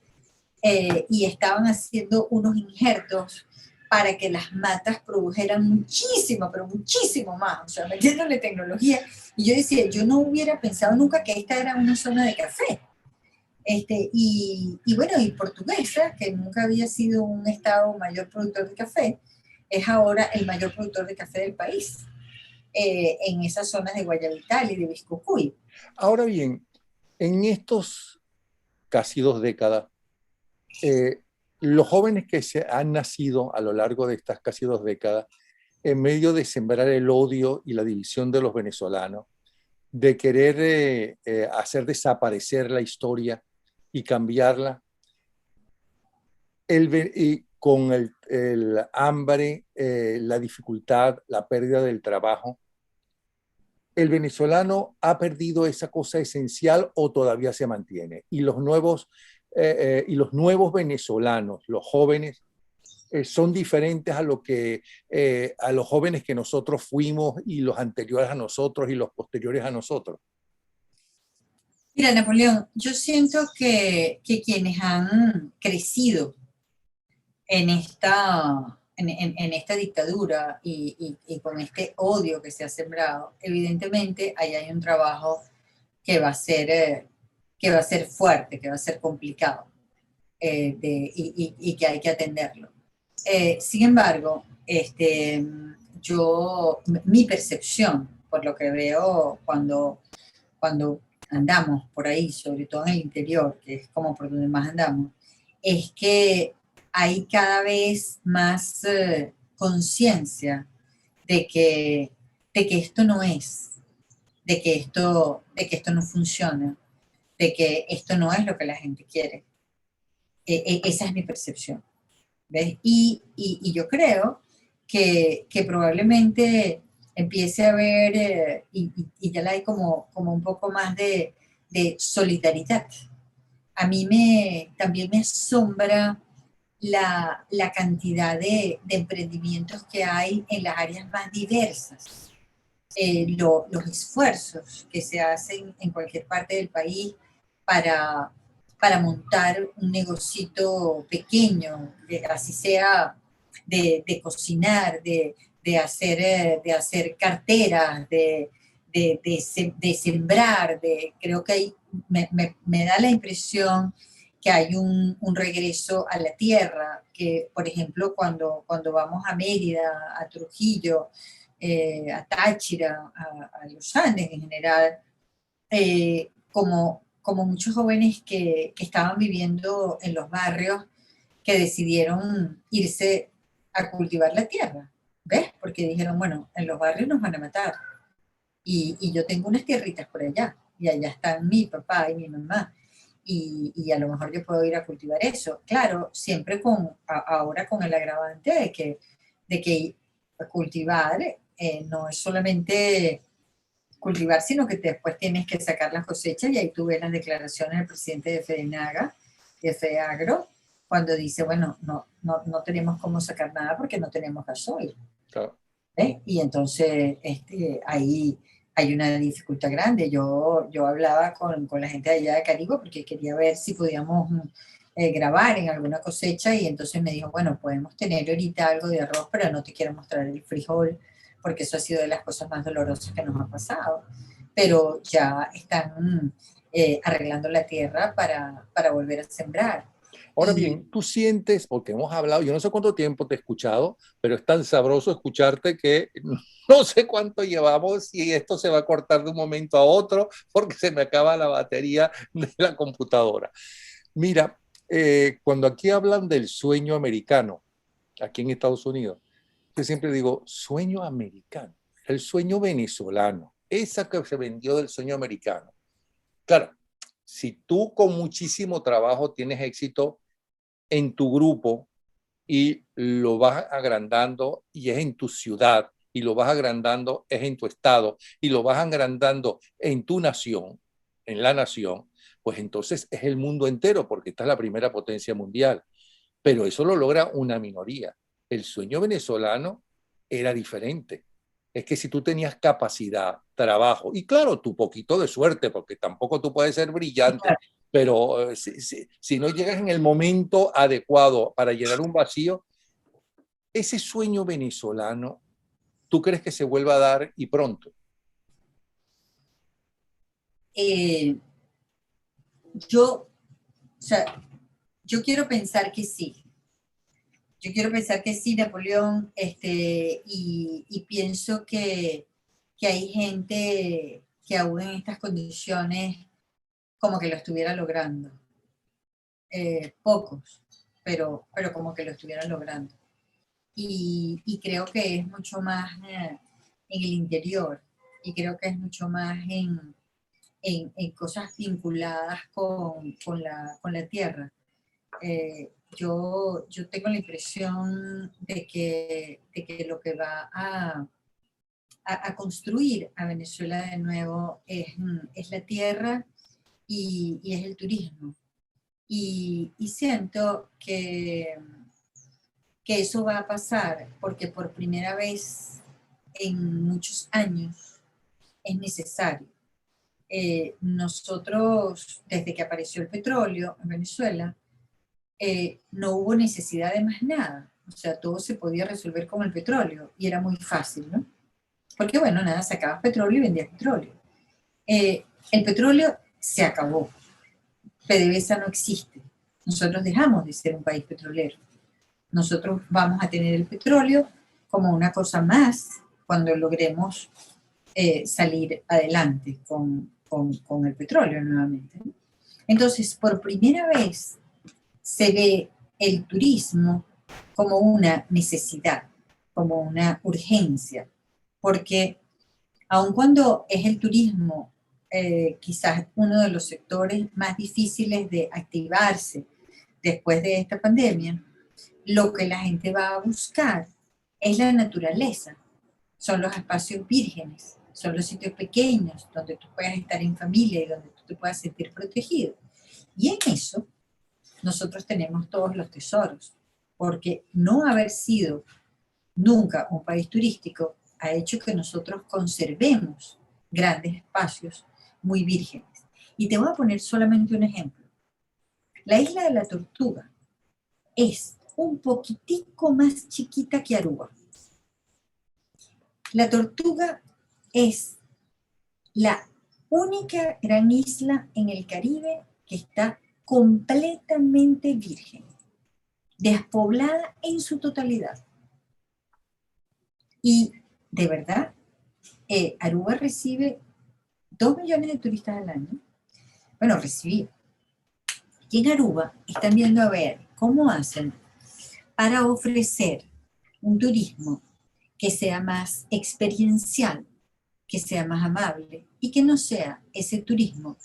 y estaban haciendo unos injertos para que las matas produjeran muchísimo, pero muchísimo más, o sea, metiéndole tecnología. Y yo decía, yo no hubiera pensado nunca que esta era una zona de café. Y bueno, y Portuguesa, que nunca había sido un estado mayor productor de café, es ahora el mayor productor de café del país, en esas zonas de Guayabital y de Biscocuy. Ahora bien, en estos casi 2 décadas, eh, los jóvenes que se han nacido a lo largo de estas casi 2 décadas, en medio de sembrar el odio y la división de los venezolanos, de querer hacer desaparecer la historia y cambiarla, y con el hambre, la dificultad, la pérdida del trabajo, ¿el venezolano ha perdido esa cosa esencial o todavía se mantiene? Y los nuevos venezolanos, los jóvenes, son diferentes a los jóvenes que nosotros fuimos y los anteriores a nosotros y los posteriores a nosotros. Mira, Napoleón, yo siento que quienes han crecido en esta dictadura y con este odio que se ha sembrado, evidentemente ahí hay un trabajo que va a ser, que va a ser fuerte, que va a ser complicado y que hay que atenderlo. Sin embargo, mi percepción, por lo que veo cuando andamos por ahí, sobre todo en el interior, que es como por donde más andamos, es que hay cada vez más conciencia de que esto no es, de que esto no funciona, de que esto no es lo que la gente quiere. Esa es mi percepción. ¿Ves? Y yo creo que probablemente empiece a haber, y ya la hay como un poco más de solidaridad también me asombra la cantidad de emprendimientos que hay en las áreas más diversas. Los esfuerzos que se hacen en cualquier parte del país para, para montar un negocito pequeño, así sea de cocinar, de hacer carteras, de sembrar, creo que me da la impresión que hay un regreso a la tierra, que por ejemplo cuando vamos a Mérida, a Trujillo, a Táchira, a los Andes en general, como muchos jóvenes que estaban viviendo en los barrios que decidieron irse a cultivar la tierra, ¿ves? Porque dijeron, bueno, en los barrios nos van a matar y yo tengo unas tierritas por allá y allá están mi papá y mi mamá y a lo mejor yo puedo ir a cultivar eso. Claro, siempre ahora con el agravante de que cultivar no es solamente cultivar, sino que después tienes que sacar las cosechas y ahí tú ves las declaraciones del presidente de FEDENAGA, de FEAGRO, cuando dice, bueno, no tenemos cómo sacar nada porque no tenemos gasoil. Claro. Y entonces ahí hay una dificultad grande. Yo hablaba con la gente de allá de Caribe porque quería ver si podíamos grabar en alguna cosecha y entonces me dijo, bueno, podemos tener ahorita algo de arroz, pero no te quiero mostrar el frijol porque eso ha sido de las cosas más dolorosas que nos ha pasado. Pero ya están arreglando la tierra para volver a sembrar. Ahora bien, tú sientes, porque hemos hablado, yo no sé cuánto tiempo te he escuchado, pero es tan sabroso escucharte que no sé cuánto llevamos y esto se va a cortar de un momento a otro porque se me acaba la batería de la computadora. Mira, cuando aquí hablan del sueño americano, aquí en Estados Unidos, yo siempre digo sueño americano, el sueño venezolano, esa que se vendió del sueño americano. Claro, si tú con muchísimo trabajo tienes éxito en tu grupo y lo vas agrandando y es en tu ciudad y lo vas agrandando es en tu estado y lo vas agrandando en tu nación, en la nación, pues entonces es el mundo entero porque esta es la primera potencia mundial. Pero eso lo logra una minoría. El sueño venezolano era diferente. Es que si tú tenías capacidad, trabajo y claro, tu poquito de suerte, porque tampoco tú puedes ser brillante, pero si no llegas en el momento adecuado para llenar un vacío, ese sueño venezolano, ¿tú crees que se vuelva a dar y pronto? Yo, o sea, yo quiero pensar que sí. Yo quiero pensar que sí, Napoleón, y pienso que hay gente que aún en estas condiciones como que lo estuviera logrando. Pocos, pero como que lo estuvieran logrando. Y creo que es mucho más en el interior y creo que es mucho más en cosas vinculadas con la tierra. Yo tengo la impresión de que lo que va a construir a Venezuela de nuevo es la tierra y es el turismo. Y siento que eso va a pasar porque por primera vez en muchos años es necesario. Nosotros, desde que apareció el petróleo en Venezuela, no hubo necesidad de más nada. O sea, todo se podía resolver con el petróleo y era muy fácil, ¿no? Porque, bueno, nada, sacabas petróleo y vendías petróleo. El petróleo se acabó. PDVSA no existe. Nosotros dejamos de ser un país petrolero. Nosotros vamos a tener el petróleo como una cosa más cuando logremos salir adelante con el petróleo nuevamente. Entonces, por primera vez se ve el turismo como una necesidad, como una urgencia, porque aun cuando es el turismo quizás uno de los sectores más difíciles de activarse después de esta pandemia, lo que la gente va a buscar es la naturaleza, son los espacios vírgenes, son los sitios pequeños donde tú puedas estar en familia y donde tú te puedas sentir protegido. Y en eso nosotros tenemos todos los tesoros, porque no haber sido nunca un país turístico ha hecho que nosotros conservemos grandes espacios muy vírgenes. Y te voy a poner solamente un ejemplo. La isla de la Tortuga es un poquitico más chiquita que Aruba. La Tortuga es la única gran isla en el Caribe que está completamente virgen, despoblada en su totalidad. Y de verdad, Aruba recibe 2 millones de turistas al año. Bueno, recibía. Y en Aruba están viendo a ver cómo hacen para ofrecer un turismo que sea más experiencial, que sea más amable y que no sea ese turismo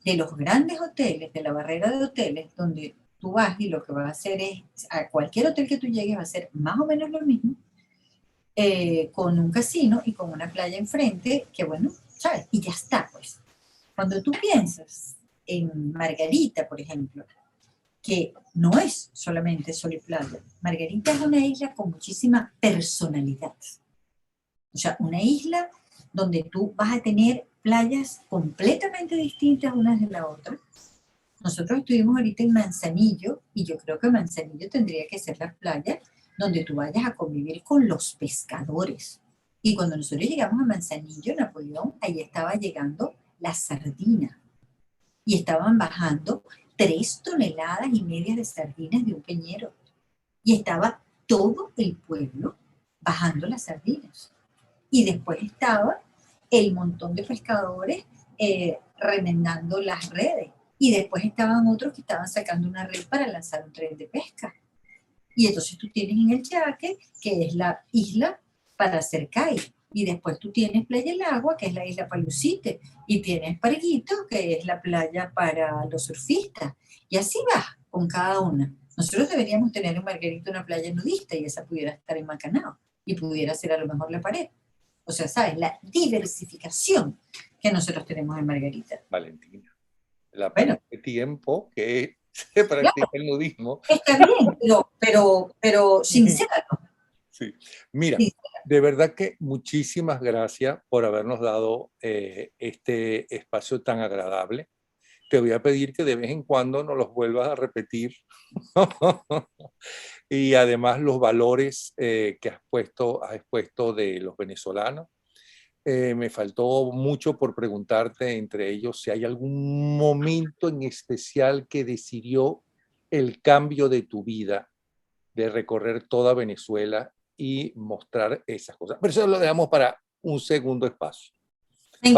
de los grandes hoteles, de la barrera de hoteles, donde tú vas y lo que vas a hacer es, a cualquier hotel que tú llegues va a ser más o menos lo mismo, con un casino y con una playa enfrente, que bueno, ¿sabes? Y ya está, pues. Cuando tú piensas en Margarita, por ejemplo, que no es solamente sol y playa, Margarita es una isla con muchísima personalidad. O sea, una isla donde tú vas a tener playas completamente distintas unas de la otra. Nosotros estuvimos ahorita en Manzanillo y yo creo que Manzanillo tendría que ser la playa donde tú vayas a convivir con los pescadores. Y cuando nosotros llegamos a Manzanillo, Napoleón, ahí estaba llegando la sardina y estaban bajando 3,5 toneladas de sardinas de un peñero. Y estaba todo el pueblo bajando las sardinas. Y después estaba el montón de pescadores remendando las redes. Y después estaban otros que estaban sacando una red para lanzar un tren de pesca. Y entonces tú tienes en el Yaque, que es la isla para hacer kai. Y después tú tienes Playa El Agua, que es la isla Palucite. Y tienes Parguito, que es la playa para los surfistas. Y así vas con cada una. Nosotros deberíamos tener en Margarita una playa nudista y esa pudiera estar en Macanao. Y pudiera ser a lo mejor La Pared. O sea, ¿sabes? La diversificación que nosotros tenemos en Margarita. Valentina, la Bueno, de tiempo que se practica claro, el nudismo. está bien, pero sincero. Sí. Mira, Sí. de verdad que muchísimas gracias por habernos dado este espacio tan agradable. Te voy a pedir que de vez en cuando nos los vuelvas a repetir. Y además los valores que has expuesto de los venezolanos. Me faltó mucho por preguntarte, entre ellos, si hay algún momento en especial que decidió el cambio de tu vida, de recorrer toda Venezuela y mostrar esas cosas. Pero eso lo dejamos para un segundo espacio. Me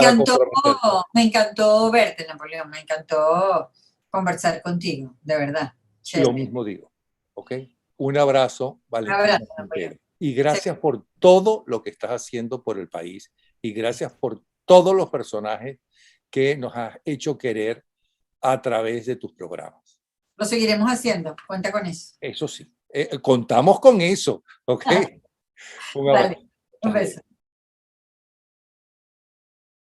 encantó verte, Napoleón, me encantó conversar contigo, de verdad. Lo Chévere. mismo digo, ¿ok? Un abrazo, Un Valentina abrazo, Quintero. Napoleón. Y gracias por todo lo que estás haciendo por el país y gracias por todos los personajes que nos has hecho querer a través de tus programas. Lo seguiremos haciendo, cuenta con eso. Eso sí, contamos con eso, ¿ok? Un abrazo. Dale, un beso.